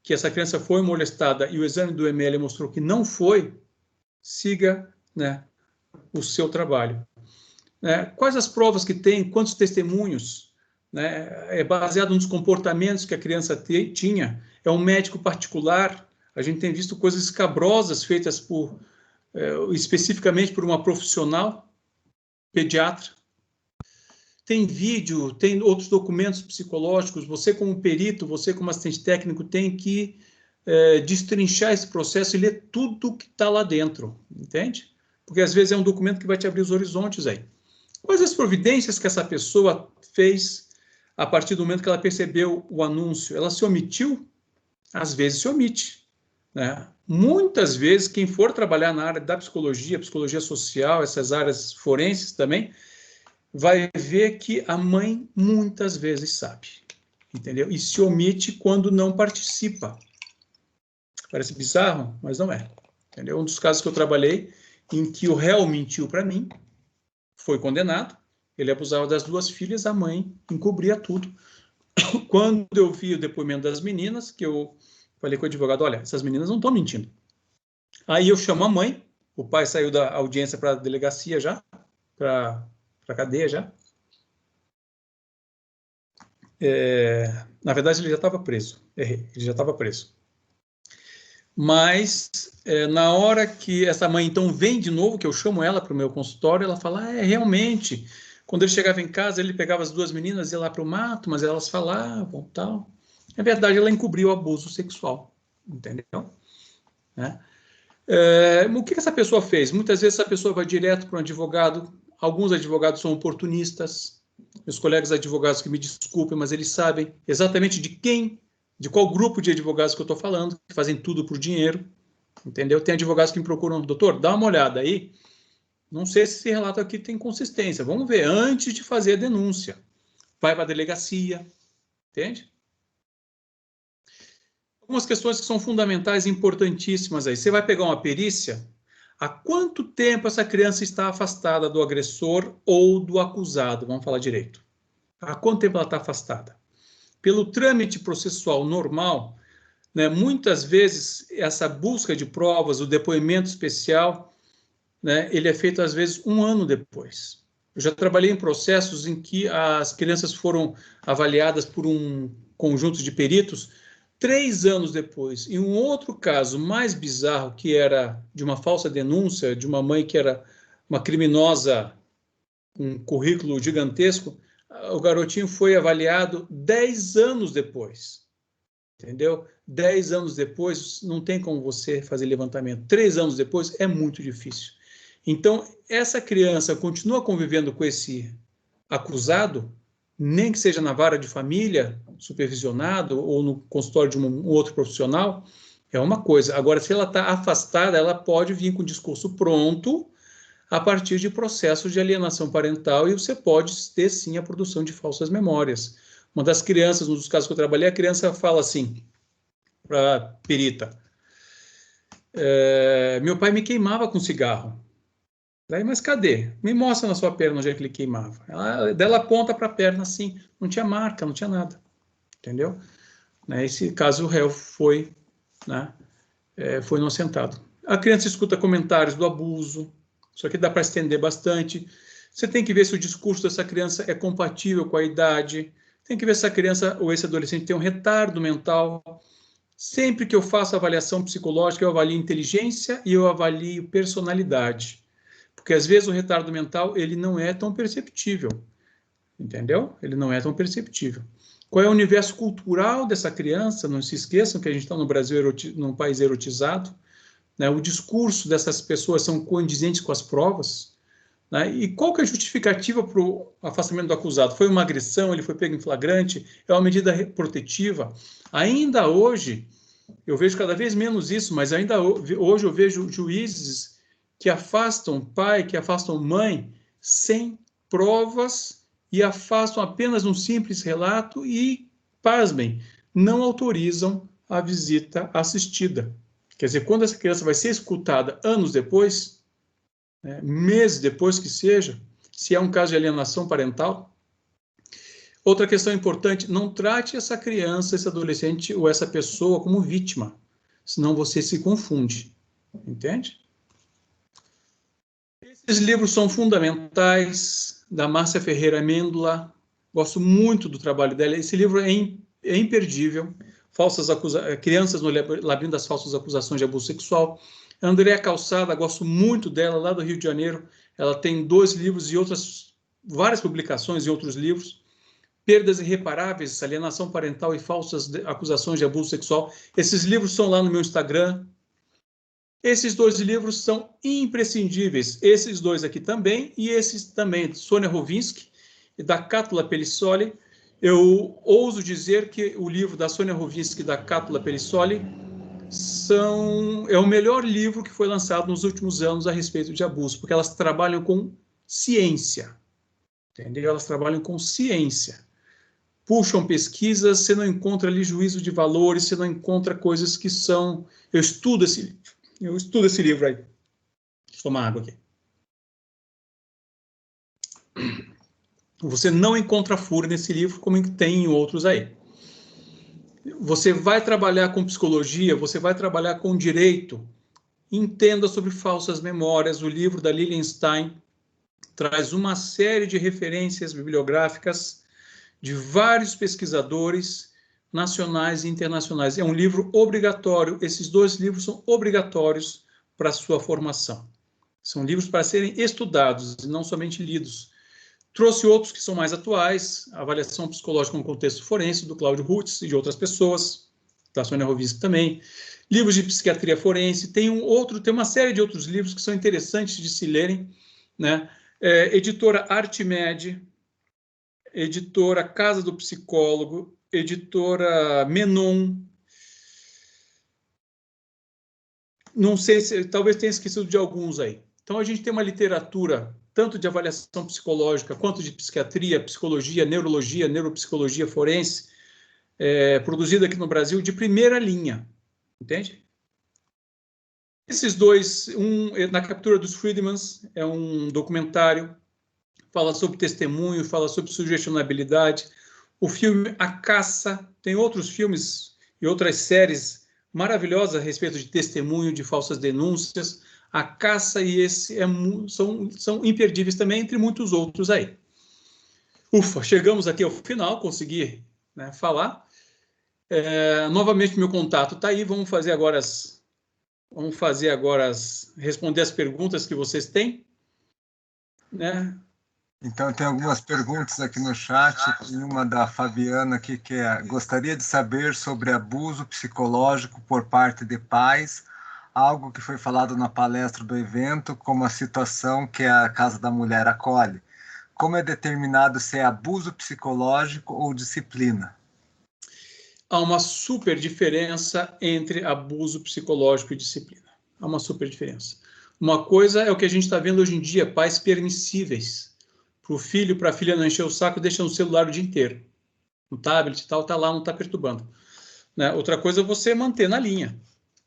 que essa criança foi molestada e o exame do ML mostrou que não foi, siga, né, o seu trabalho. Quais as provas que tem, quantos testemunhos, né, é baseado nos comportamentos que a criança tinha, é um médico particular, A gente tem visto coisas escabrosas feitas especificamente por uma profissional pediatra. Tem vídeo, tem outros documentos psicológicos. Você, como perito, você, como assistente técnico, tem que destrinchar esse processo e ler tudo que está lá dentro, entende? Porque, às vezes, é um documento que vai te abrir os horizontes aí. Quais as providências que essa pessoa fez a partir do momento que ela percebeu o anúncio? Ela se omitiu? Às vezes se omite, né? Muitas vezes, quem for trabalhar na área da psicologia, psicologia social, essas áreas forenses também, vai ver que a mãe muitas vezes sabe, entendeu? E se omite quando não participa. Parece bizarro, mas não é, entendeu? Um dos casos que eu trabalhei em que o réu mentiu para mim, foi condenado, ele abusava das duas filhas, a mãe encobria tudo. Quando eu vi o depoimento das meninas, que eu falei com o advogado, olha, essas meninas não estão mentindo. Aí eu chamo a mãe, o pai saiu da audiência para a delegacia já, para a cadeia já. Na verdade, ele já estava preso. Errei, ele já estava preso. Mas, na hora que essa mãe, então, vem de novo, que eu chamo ela para o meu consultório, ela fala, realmente, quando ele chegava em casa, ele pegava as duas meninas, ia lá para o mato, mas elas falavam, tal. É verdade, ela encobriu o abuso sexual, entendeu? Né? O que essa pessoa fez? Muitas vezes essa pessoa vai direto para um advogado, alguns advogados são oportunistas, meus colegas advogados que me desculpem, mas eles sabem exatamente de qual grupo de advogados que eu estou falando, que fazem tudo por dinheiro, entendeu? Tem advogados que me procuram, doutor, dá uma olhada aí, não sei se esse relato aqui tem consistência, vamos ver, antes de fazer a denúncia, vai para a delegacia, entende? Algumas questões que são fundamentais e importantíssimas aí. Você vai pegar uma perícia, há quanto tempo essa criança está afastada do agressor ou do acusado? Vamos falar direito. Há quanto tempo ela está afastada? Pelo trâmite processual normal, né, muitas vezes essa busca de provas, o depoimento especial, né, ele é feito às vezes 1 ano depois. Eu já trabalhei em processos em que as crianças foram avaliadas por um conjunto de peritos 3 anos depois. E um outro caso mais bizarro, que era de uma falsa denúncia de uma mãe que era uma criminosa, um currículo gigantesco, o garotinho foi avaliado 10 anos depois. Entendeu? 10 anos depois, não tem como você fazer levantamento. 3 anos depois, é muito difícil. Então, essa criança continua convivendo com esse acusado, nem que seja na vara de família, supervisionado, ou no consultório de um outro profissional, é uma coisa. Agora, se ela está afastada, ela pode vir com o discurso pronto a partir de processos de alienação parental e você pode ter, sim, a produção de falsas memórias. Uma das crianças, um dos casos que eu trabalhei, a criança fala assim para a perita, meu pai me queimava com cigarro. Daí, mas cadê? Me mostra na sua perna onde é que ele queimava. Ela aponta para a perna assim, não tinha marca, não tinha nada. Entendeu? Nesse caso, o réu foi, né, foi inocentado. A criança escuta comentários do abuso, isso aqui dá para estender bastante. Você tem que ver se o discurso dessa criança é compatível com a idade, tem que ver se a criança ou esse adolescente tem um retardo mental. Sempre que eu faço avaliação psicológica, eu avalio inteligência e eu avalio personalidade. Porque, às vezes, o retardo mental ele não é tão perceptível. Entendeu? Ele não é tão perceptível. Qual é o universo cultural dessa criança? Não se esqueçam que a gente está no Brasil, num país erotizado. Né? O discurso dessas pessoas são condizentes com as provas. Né? E qual que é a justificativa para o afastamento do acusado? Foi uma agressão, ele foi pego em flagrante? É uma medida protetiva? Ainda hoje, eu vejo cada vez menos isso, mas ainda hoje eu vejo juízes que afastam pai, que afastam mãe, sem provas e afastam apenas um simples relato e, pasmem, não autorizam a visita assistida. Quer dizer, quando essa criança vai ser escutada anos depois, né, meses depois que seja, se é um caso de alienação parental. Outra questão importante, não trate essa criança, esse adolescente ou essa pessoa como vítima, senão você se confunde, entende? Esses livros são fundamentais, da Márcia Ferreira Amêndola, gosto muito do trabalho dela, esse livro é imperdível, Crianças no Labirinto das Falsas Acusações de Abuso Sexual. A Andréa Calçada, gosto muito dela, lá do Rio de Janeiro. Ela tem 2 livros e várias publicações em outros livros. Perdas Irreparáveis, Alienação Parental e Falsas Acusações de Abuso Sexual. Esses livros são lá no meu Instagram. Esses 2 livros são imprescindíveis. Esses 2 aqui também, e esses também, de Sônia Rovinski e da Cátula Pellissoli. Eu ouso dizer que o livro da Sônia Rovinski e da Cátula Pellissoli é o melhor livro que foi lançado nos últimos anos a respeito de abuso, porque elas trabalham com ciência. Entendeu? Elas trabalham com ciência. Puxam pesquisas, você não encontra ali juízo de valores, você não encontra coisas que são... Eu estudo esse livro aí. Deixa eu tomar água aqui. Você não encontra furo nesse livro, como tem em outros aí. Você vai trabalhar com psicologia, você vai trabalhar com direito, entenda sobre falsas memórias. O livro da Lilian Stein traz uma série de referências bibliográficas de vários pesquisadores nacionais e internacionais. É um livro obrigatório, esses 2 livros são obrigatórios para a sua formação. São livros para serem estudados e não somente lidos. Trouxe outros que são mais atuais, Avaliação Psicológica no Contexto Forense, do Cláudio Rutz e de outras pessoas, da Sônia Rovinski também. Livros de Psiquiatria Forense, tem uma série de outros livros que são interessantes de se lerem, né? Editora Artimed, editora Casa do Psicólogo, editora Menon. Não sei se, talvez tenha esquecido de alguns aí. Então, a gente tem uma literatura tanto de avaliação psicológica, quanto de psiquiatria, psicologia, neurologia, neuropsicologia forense, produzida aqui no Brasil, de primeira linha, entende? Esses 2, Na Captura dos Friedmans, é um documentário, fala sobre testemunho, fala sobre sugestionabilidade. O filme A Caça, tem outros filmes e outras séries maravilhosas a respeito de testemunho, de falsas denúncias. A Caça e esse são imperdíveis também, entre muitos outros aí. Ufa, chegamos aqui ao final, consegui, né, falar. Novamente, meu contato está aí, vamos fazer agora responder as perguntas que vocês têm, né? Então, tem algumas perguntas aqui no chat, e uma da Fabiana aqui, que gostaria de saber sobre abuso psicológico por parte de pais, algo que foi falado na palestra do evento, como a situação que a Casa da Mulher acolhe. Como é determinado se é abuso psicológico ou disciplina? Há uma super diferença entre abuso psicológico e disciplina. Há uma super diferença. Uma coisa é o que a gente está vendo hoje em dia, pais permissíveis. Para o filho, para a filha não encher o saco, deixa no celular o dia inteiro. No tablet e tal, está lá, não está perturbando. Né? Outra coisa é você manter na linha.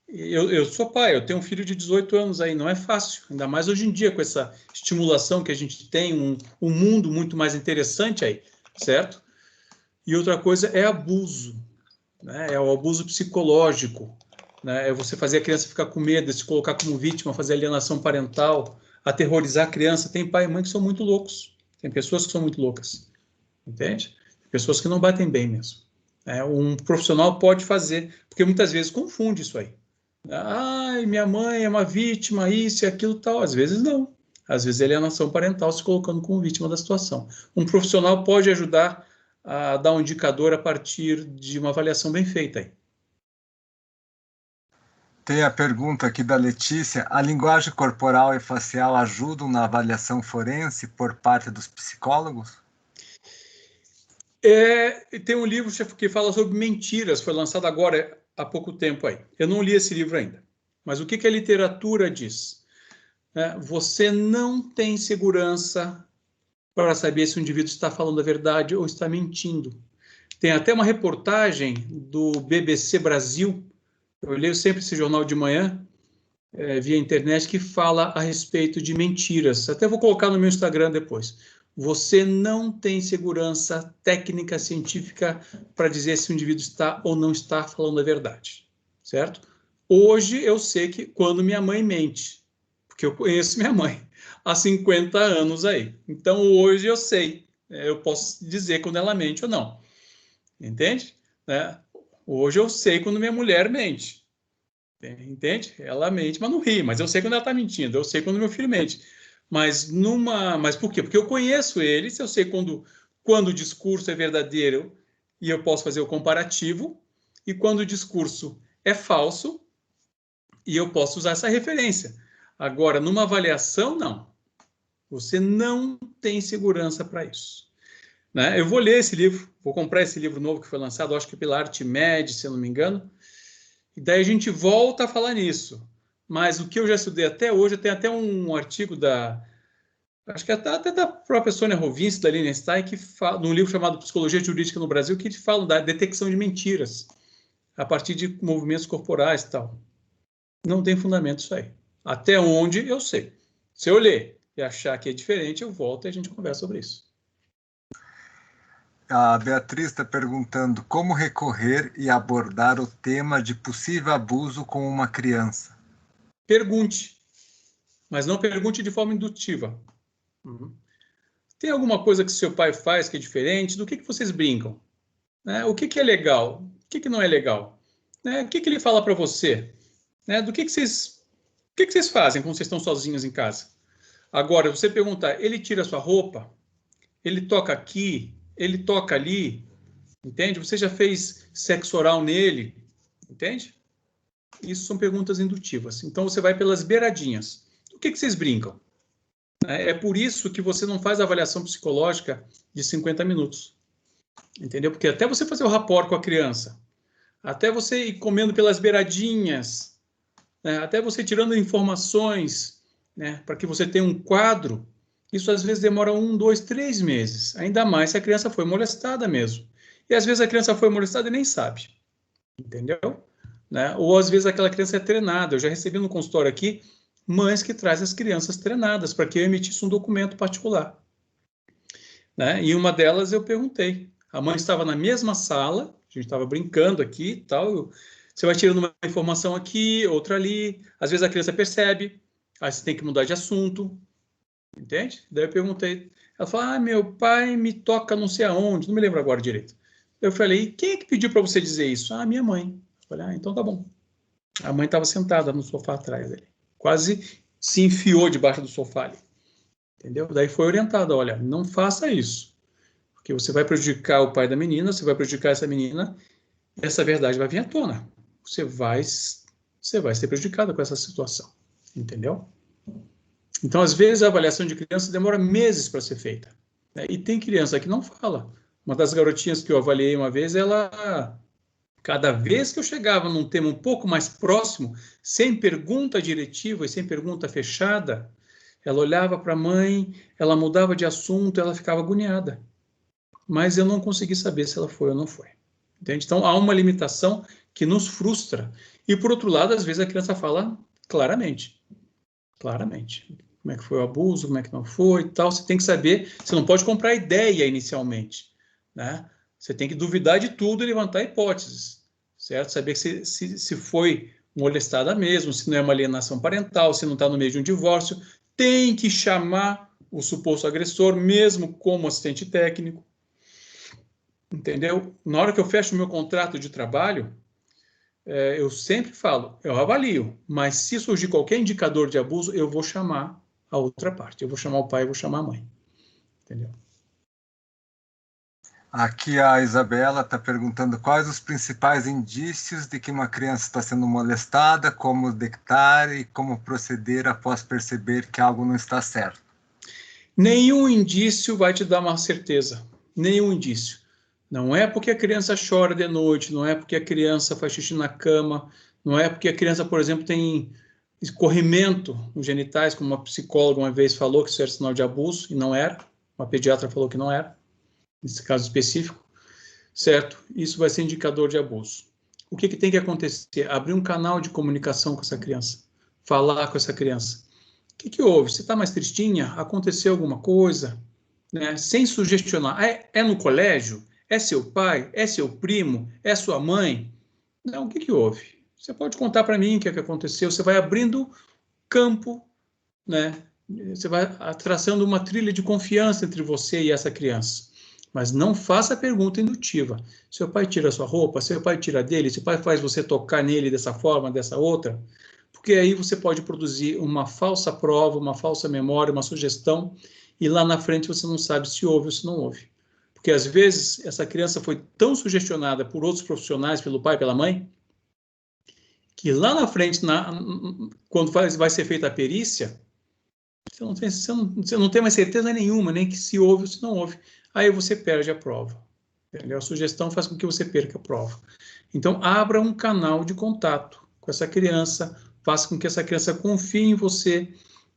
Eu sou pai, eu tenho um filho de 18 anos aí, não é fácil, ainda mais hoje em dia com essa estimulação que a gente tem, um mundo muito mais interessante aí, certo? E outra coisa é abuso, né? É o abuso psicológico, né? É você fazer a criança ficar com medo, se colocar como vítima, fazer alienação parental, aterrorizar a criança. Tem pai e mãe que são muito loucos, tem pessoas que são muito loucas, entende? Pessoas que não batem bem mesmo. Um profissional pode fazer, porque muitas vezes confunde isso aí. Ai, minha mãe é uma vítima, isso e aquilo tal. Às vezes não. Às vezes é alienação parental se colocando como vítima da situação. Um profissional pode ajudar a dar um indicador a partir de uma avaliação bem feita aí. Tem a pergunta aqui da Letícia. A linguagem corporal e facial ajudam na avaliação forense por parte dos psicólogos? Tem um livro que fala sobre mentiras, foi lançado agora há pouco tempo aí. Eu não li esse livro ainda. Mas o que a literatura diz? Você não tem segurança para saber se o indivíduo está falando a verdade ou está mentindo. Tem até uma reportagem do BBC Brasil, eu leio sempre esse jornal de manhã, via internet, que fala a respeito de mentiras. Até vou colocar no meu Instagram depois. Você não tem segurança técnica, científica, para dizer se o indivíduo está ou não está falando a verdade, certo? Hoje eu sei que quando minha mãe mente, porque eu conheço minha mãe há 50 anos aí. Então hoje eu sei, eu posso dizer quando ela mente ou não, entende? Hoje eu sei quando minha mulher mente. Entende? Ela mente, mas não ri. Mas eu sei quando ela está mentindo. Eu sei quando meu filho mente. Mas por quê? Porque eu conheço eles, eu sei quando o discurso é verdadeiro e eu posso fazer o comparativo, e quando o discurso é falso e eu posso usar essa referência. Agora, numa avaliação, não. Você não tem segurança para isso. Né? Eu vou ler esse livro, vou comprar esse livro novo que foi lançado, acho que pela Artimed, se eu não me engano, e daí a gente volta a falar nisso. Mas o que eu já estudei até hoje, tem até um artigo acho que até da própria Sônia Rovinski, da Linenstein, que fala, num livro chamado Psicologia Jurídica no Brasil, que fala da detecção de mentiras a partir de movimentos corporais e tal. Não tem fundamento isso aí. Até onde eu sei. Se eu ler e achar que é diferente, eu volto e a gente conversa sobre isso. A Beatriz está perguntando como recorrer e abordar o tema de possível abuso com uma criança. Pergunte, mas não pergunte de forma indutiva. Tem alguma coisa que seu pai faz que é diferente? Do que vocês brincam? Né? O que é legal? O que não é legal? Né? O que ele fala para você? Né? O que vocês fazem quando vocês estão sozinhos em casa? Agora, você perguntar, ele tira sua roupa? Ele toca aqui? Ele toca ali? Entende? Você já fez sexo oral nele? Entende? Isso são perguntas indutivas. Então, você vai pelas beiradinhas. O que vocês brincam? É por isso que você não faz avaliação psicológica de 50 minutos. Entendeu? Porque até você fazer o rapport com a criança, até você ir comendo pelas beiradinhas, né? Até você tirando informações, né? Para que você tenha um quadro, isso às vezes demora 1, 2, 3 meses. Ainda mais se a criança foi molestada mesmo. E às vezes a criança foi molestada e nem sabe. Entendeu? Né? Ou às vezes aquela criança é treinada. Eu já recebi no consultório aqui mães que trazem as crianças treinadas para que eu emitisse um documento particular. Né? E uma delas eu perguntei. A mãe estava na mesma sala, a gente estava brincando aqui e tal. Você vai tirando uma informação aqui, outra ali. Às vezes a criança percebe, aí você tem que mudar de assunto. Entende? Daí eu perguntei. Ela falou, meu pai me toca não sei aonde, não me lembro agora direito. Eu falei, quem é que pediu para você dizer isso? Minha mãe. Eu falei, então tá bom. A mãe estava sentada no sofá atrás dele. Quase se enfiou debaixo do sofá ali. Entendeu? Daí foi orientada, olha, não faça isso. Porque você vai prejudicar o pai da menina, você vai prejudicar essa menina, e essa verdade vai vir à tona. Você vai ser prejudicada com essa situação. Entendeu? Então, às vezes, a avaliação de criança demora meses para ser feita. Né? E tem criança que não fala. Uma das garotinhas que eu avaliei uma vez, cada vez que eu chegava num tema um pouco mais próximo, sem pergunta diretiva e sem pergunta fechada, ela olhava para a mãe, ela mudava de assunto, ela ficava agoniada. Mas eu não consegui saber se ela foi ou não foi. Entende? Então, há uma limitação que nos frustra. E, por outro lado, às vezes a criança fala claramente. Claramente. Como é que foi o abuso, como é que não foi e tal. Você tem que saber, você não pode comprar ideia inicialmente. Né? Você tem que duvidar de tudo e levantar hipóteses. Certo? Saber que se foi molestada mesmo, se não é uma alienação parental, se não está no meio de um divórcio. Tem que chamar o suposto agressor, mesmo como assistente técnico. Entendeu? Na hora que eu fecho o meu contrato de trabalho, eu sempre falo, eu avalio, mas se surgir qualquer indicador de abuso, eu vou chamar a outra parte. Eu vou chamar o pai, eu vou chamar a mãe. Entendeu? Aqui a Isabela está perguntando quais os principais indícios de que uma criança está sendo molestada, como detectar e como proceder após perceber que algo não está certo. Nenhum indício vai te dar uma certeza. Nenhum indício. Não é porque a criança chora de noite, não é porque a criança faz xixi na cama, não é porque a criança, por exemplo, tem escorrimento nos genitais, como uma psicóloga uma vez falou que isso era sinal de abuso, e não era. Uma pediatra falou que não era, nesse caso específico. Certo? Isso vai ser indicador de abuso. O que tem que acontecer? Abrir um canal de comunicação com essa criança. Falar com essa criança. O que houve? Você está mais tristinha? Aconteceu alguma coisa? Né? Sem sugestionar. É no colégio? É seu pai? É seu primo? É sua mãe? Não, o que houve? Você pode contar para mim o que aconteceu. Você vai abrindo campo, né? Você vai traçando uma trilha de confiança entre você e essa criança. Mas não faça pergunta indutiva. Seu pai tira sua roupa, seu pai tira dele, seu pai faz você tocar nele dessa forma, dessa outra, porque aí você pode produzir uma falsa prova, uma falsa memória, uma sugestão, e lá na frente você não sabe se houve ou se não houve. Porque às vezes essa criança foi tão sugestionada por outros profissionais, pelo pai, pela mãe, que lá na frente, quando vai ser feita a perícia, você não tem mais certeza nenhuma, nem que se houve ou se não houve. Aí você perde a prova. Entendeu? A sugestão faz com que você perca a prova. Então, abra um canal de contato com essa criança, faça com que essa criança confie em você.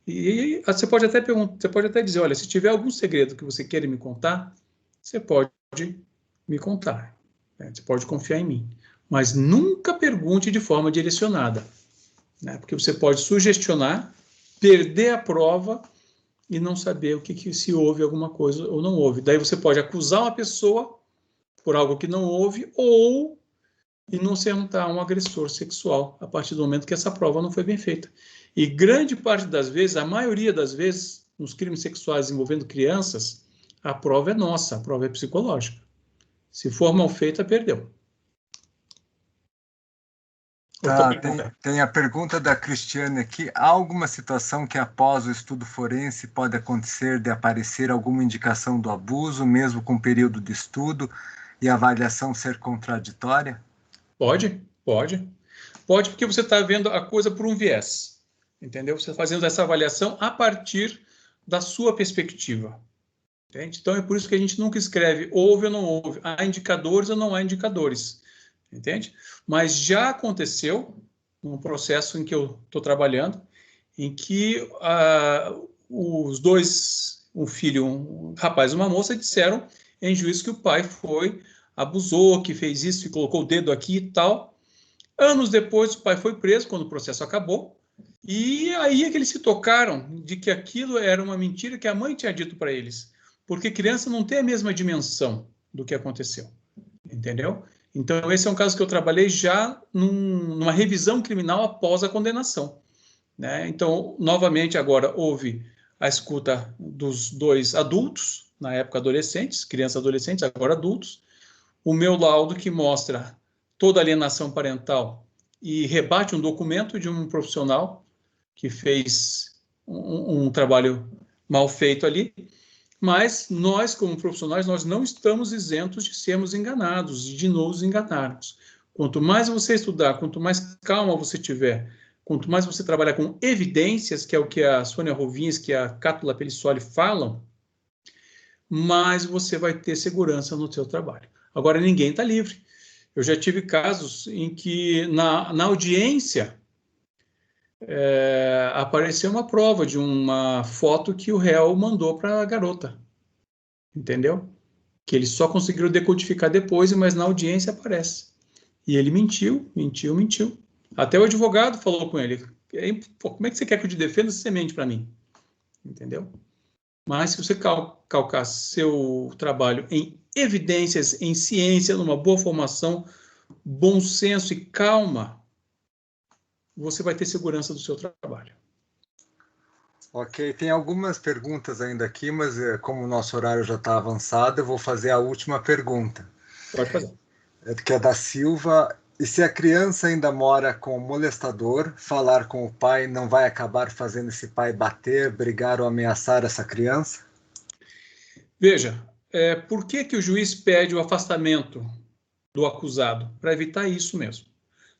E você pode até perguntar, você pode até dizer, olha, se tiver algum segredo que você queira me contar, você pode me contar. Né? Você pode confiar em mim. Mas nunca pergunte de forma direcionada, né? Porque você pode sugestionar, perder a prova e não saber se houve alguma coisa ou não houve. Daí você pode acusar uma pessoa por algo que não houve ou inocentar um agressor sexual a partir do momento que essa prova não foi bem feita. E grande parte das vezes, a maioria das vezes, nos crimes sexuais envolvendo crianças, a prova é nossa, a prova é psicológica. Se for mal feita, perdeu. Tá, tem a pergunta da Cristiane aqui. Há alguma situação que após o estudo forense pode acontecer de aparecer alguma indicação do abuso, mesmo com período de estudo e a avaliação ser contraditória? Pode. Pode porque você está vendo a coisa por um viés, entendeu? Você está fazendo essa avaliação a partir da sua perspectiva. Entende? Então é por isso que a gente nunca escreve houve ou não houve, há indicadores ou não há indicadores. Entende? Mas já aconteceu num processo em que eu estou trabalhando, em que os dois, um filho, um rapaz e uma moça, disseram em juízo que o pai abusou, que fez isso e colocou o dedo aqui e tal. Anos depois, o pai foi preso, quando o processo acabou, e aí é que eles se tocaram de que aquilo era uma mentira que a mãe tinha dito para eles, porque criança não tem a mesma dimensão do que aconteceu, entendeu? Então, esse é um caso que eu trabalhei já numa revisão criminal após a condenação, né? Então, novamente, agora houve a escuta dos dois adultos, na época adolescentes, crianças e adolescentes, agora adultos, o meu laudo que mostra toda a alienação parental e rebate um documento de um profissional que fez um trabalho mal feito ali, mas nós, como profissionais, nós não estamos isentos de sermos enganados, de nos enganarmos. Quanto mais você estudar, quanto mais calma você tiver, quanto mais você trabalhar com evidências, que é o que a Sônia Rovinski e a Cátula Pelissoli falam, mais você vai ter segurança no seu trabalho. Agora, ninguém está livre. Eu já tive casos em que, na audiência, apareceu uma prova de uma foto que o réu mandou para a garota, entendeu? Que eles só conseguiram decodificar depois, mas na audiência aparece. E ele mentiu. Até o advogado falou com ele, como é que você quer que eu te defenda se você mente para mim? Entendeu? Mas se você calcar seu trabalho em evidências, em ciência, numa boa formação, bom senso e calma, você vai ter segurança do seu trabalho. Ok, tem algumas perguntas ainda aqui, mas como o nosso horário já está avançado, eu vou fazer a última pergunta. Pode fazer. Que é da Silva. E se a criança ainda mora com o molestador, falar com o pai não vai acabar fazendo esse pai bater, brigar ou ameaçar essa criança? Veja, por que o juiz pede o afastamento do acusado? Para evitar isso mesmo.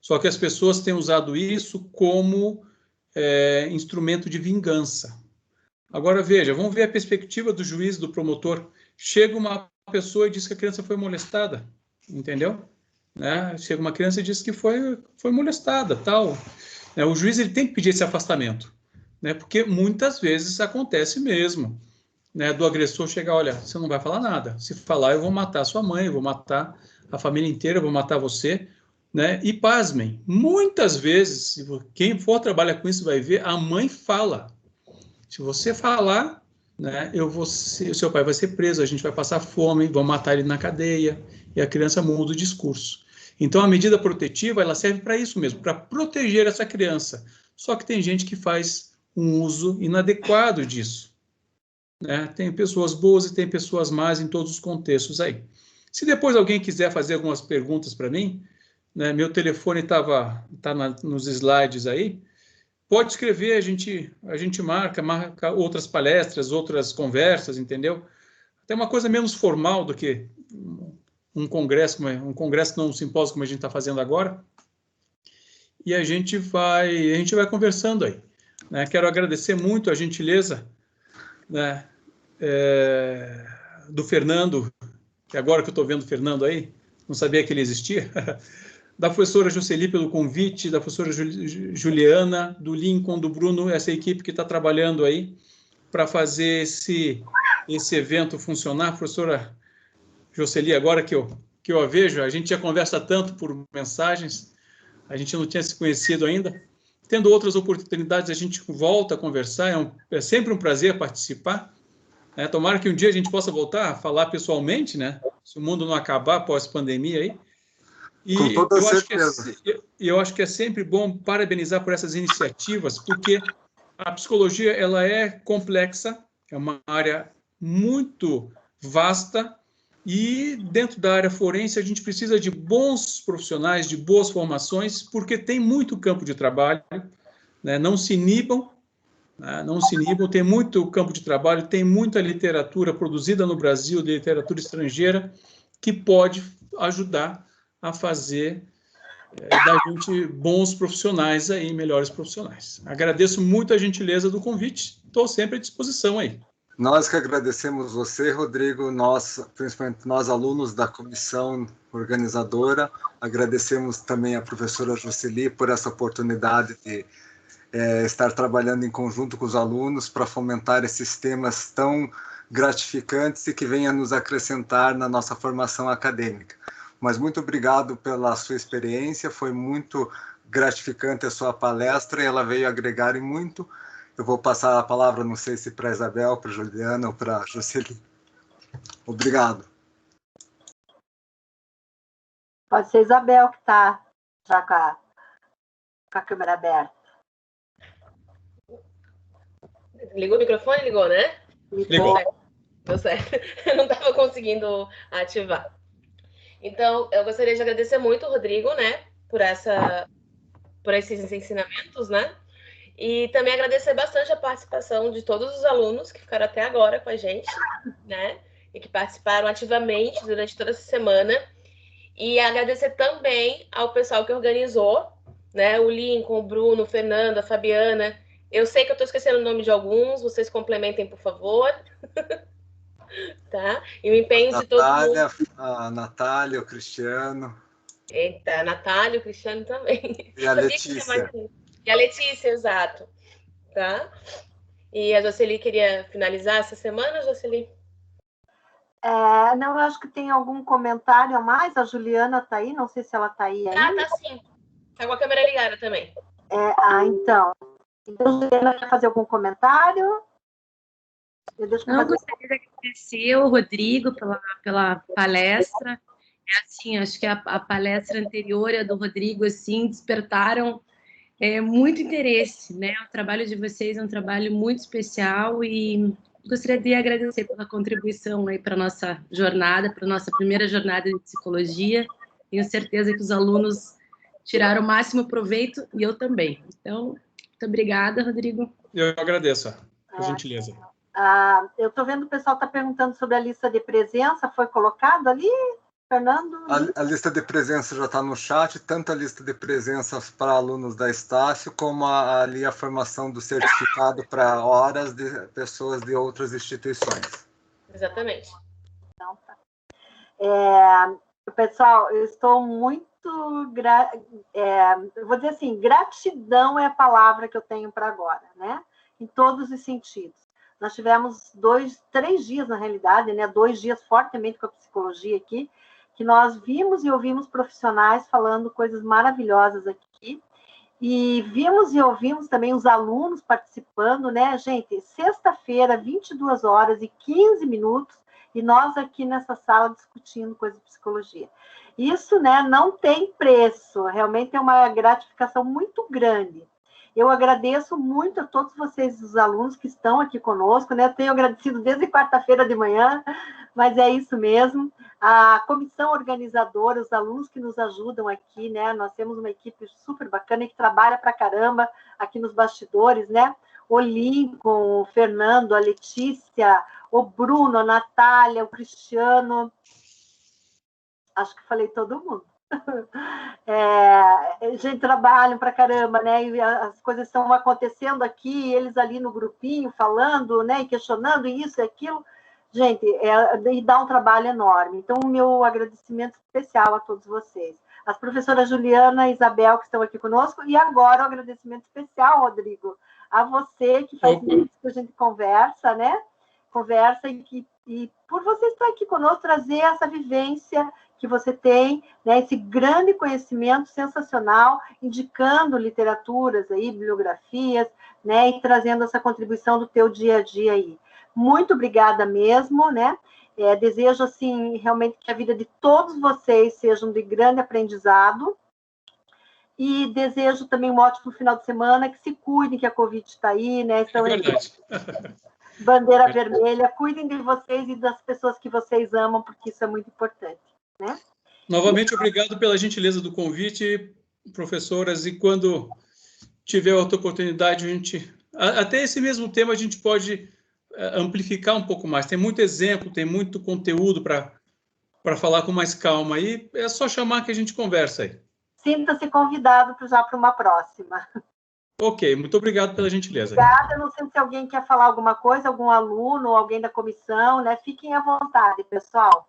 Só que as pessoas têm usado isso como instrumento de vingança. Agora, veja, vamos ver a perspectiva do juiz, do promotor. Chega uma pessoa e diz que a criança foi molestada, entendeu? Né? Chega uma criança e diz que foi molestada, tal. O juiz ele tem que pedir esse afastamento, né? Porque muitas vezes acontece mesmo, né? Do agressor chegar, olha, você não vai falar nada. Se falar, eu vou matar sua mãe, eu vou matar a família inteira, eu vou matar você, né? E pasmem, muitas vezes, quem for trabalhar com isso vai ver, a mãe fala. Se você falar, né, o seu pai vai ser preso, a gente vai passar fome, vão matar ele na cadeia, e a criança muda o discurso. Então, a medida protetiva, ela serve para isso mesmo, para proteger essa criança. Só que tem gente que faz um uso inadequado disso. né? Tem pessoas boas e tem pessoas más em todos os contextos aí. Se depois alguém quiser fazer algumas perguntas para mim, né, meu telefone tá nos slides aí, pode escrever, a gente marca outras palestras, outras conversas, entendeu? Até uma coisa menos formal do que um congresso não um simpósio como a gente está fazendo agora, e a gente vai conversando aí, né? Quero agradecer muito a gentileza, né, do Fernando, que agora que eu estou vendo o Fernando aí, não sabia que ele existia, da professora Jocely pelo convite, da professora Juliana, do Lincoln, do Bruno, essa equipe que está trabalhando aí para fazer esse evento funcionar. Professora Jocely, agora que eu a vejo, a gente já conversa tanto por mensagens, a gente não tinha se conhecido ainda. Tendo outras oportunidades, a gente volta a conversar, é sempre um prazer participar. Né? Tomara que um dia a gente possa voltar a falar pessoalmente, né? Se o mundo não acabar pós-pandemia aí. Com toda certeza. Eu acho que é sempre bom parabenizar por essas iniciativas, porque a psicologia ela é complexa, é uma área muito vasta, e dentro da área forense a gente precisa de bons profissionais, de boas formações, porque tem muito campo de trabalho, né? Não se inibam, né? Não se inibam, tem muito campo de trabalho, tem muita literatura produzida no Brasil, de literatura estrangeira, que pode ajudar a fazer da gente bons profissionais aí, melhores profissionais. Agradeço muito a gentileza do convite, estou sempre à disposição aí. Nós que agradecemos você, Rodrigo, principalmente nós alunos da comissão organizadora, agradecemos também a professora Jocely por essa oportunidade de estar trabalhando em conjunto com os alunos para fomentar esses temas tão gratificantes e que venham nos acrescentar na nossa formação acadêmica. Mas muito obrigado pela sua experiência, foi muito gratificante a sua palestra e ela veio agregar em muito. Eu vou passar a palavra, não sei se para a Isabel, para a Juliana ou para a Jocely. Obrigado. Pode ser Isabel que está já com a câmera aberta. Ligou o microfone? Ligou, né? Ligou. Deu certo. Eu não estava conseguindo ativar. Então, eu gostaria de agradecer muito, Rodrigo, né, por esses ensinamentos, né? E também agradecer bastante a participação de todos os alunos que ficaram até agora com a gente, né? E que participaram ativamente durante toda essa semana. E agradecer também ao pessoal que organizou, né? O Lincoln, o Bruno, o Fernando, a Fabiana. Eu sei que eu estou esquecendo o nome de alguns, vocês complementem, por favor. Tá? E o empenho de todo mundo. A Natália, o Cristiano. Eita, a Natália, o Cristiano também. E a Letícia. E a Letícia, exato. Tá? E a Jocely queria finalizar essa semana, Jocely? Não, eu acho que tem algum comentário a mais. A Juliana está aí, não sei se ela está aí ainda. Tá sim. Está com a câmera ligada também. Então. Então, Juliana, quer fazer algum comentário? Eu gostaria de agradecer ao Rodrigo pela palestra. Assim, acho que a palestra anterior e a do Rodrigo assim, despertaram muito interesse, né? O trabalho de vocês é um trabalho muito especial e gostaria de agradecer pela contribuição aí para a nossa jornada, para a nossa primeira jornada de psicologia. Tenho certeza que os alunos tiraram o máximo proveito e eu também. Então, muito obrigada, Rodrigo. Eu agradeço a gentileza. Eu estou vendo o pessoal está perguntando sobre a lista de presença. Foi colocado ali, Fernando? A lista de presença já está no chat, tanto a lista de presença para alunos da Estácio, como ali a formação do certificado para horas de pessoas de outras instituições. Exatamente. Então, tá. Pessoal, eu estou muito... eu vou dizer assim, gratidão é a palavra que eu tenho para agora, né? Em todos os sentidos. Nós tivemos 3 dias, na realidade, né? 2 dias fortemente com a psicologia aqui, que nós vimos e ouvimos profissionais falando coisas maravilhosas aqui, e vimos e ouvimos também os alunos participando, né, gente? Sexta-feira, 22h15, e nós aqui nessa sala discutindo coisas de psicologia. Isso, né, não tem preço, realmente é uma gratificação muito grande. Eu agradeço muito a todos vocês, os alunos que estão aqui conosco, né? Eu tenho agradecido desde quarta-feira de manhã, mas é isso mesmo. A comissão organizadora, os alunos que nos ajudam aqui, né? Nós temos uma equipe super bacana que trabalha pra caramba aqui nos bastidores, né? O Lincoln, o Fernando, a Letícia, o Bruno, a Natália, o Cristiano. Acho que falei todo mundo. A gente trabalha pra caramba, né? E as coisas estão acontecendo aqui, eles ali no grupinho falando, né? E questionando isso e aquilo. Gente, e dá um trabalho enorme. Então, o meu agradecimento especial a todos vocês. As professoras Juliana e Isabel, que estão aqui conosco, e agora o agradecimento especial, Rodrigo, a você, que faz minutos que a gente conversa, né? Conversa e por você estar aqui conosco, trazer essa vivência que você tem, né, esse grande conhecimento sensacional, indicando literaturas aí, bibliografias, né, e trazendo essa contribuição do teu dia a dia aí. Muito obrigada mesmo, né? Desejo, assim, realmente que a vida de todos vocês sejam de grande aprendizado e desejo também um ótimo final de semana, que se cuidem, que a Covid está aí, né? Então, bandeira vermelha, cuidem de vocês e das pessoas que vocês amam, porque isso é muito importante, né? Novamente, obrigado pela gentileza do convite, professoras, e quando tiver outra oportunidade, a gente, até esse mesmo tema, a gente pode amplificar um pouco mais. Tem muito exemplo, tem muito conteúdo para falar com mais calma aí, é só chamar que a gente conversa aí. Sinta-se convidado já para uma próxima. Ok, muito obrigado pela gentileza. Obrigada, não sei se alguém quer falar alguma coisa, algum aluno, alguém da comissão, né? Fiquem à vontade, pessoal.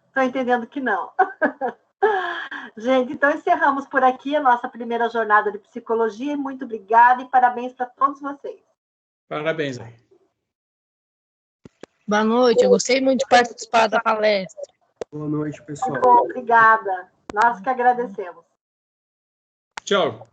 Estou entendendo que não. Gente, então encerramos por aqui a nossa primeira jornada de psicologia. Muito obrigada e parabéns para todos vocês. Parabéns aí. Boa noite, eu gostei muito de participar da palestra. Boa noite, pessoal. Bom, obrigada. Nós que agradecemos. Tchau.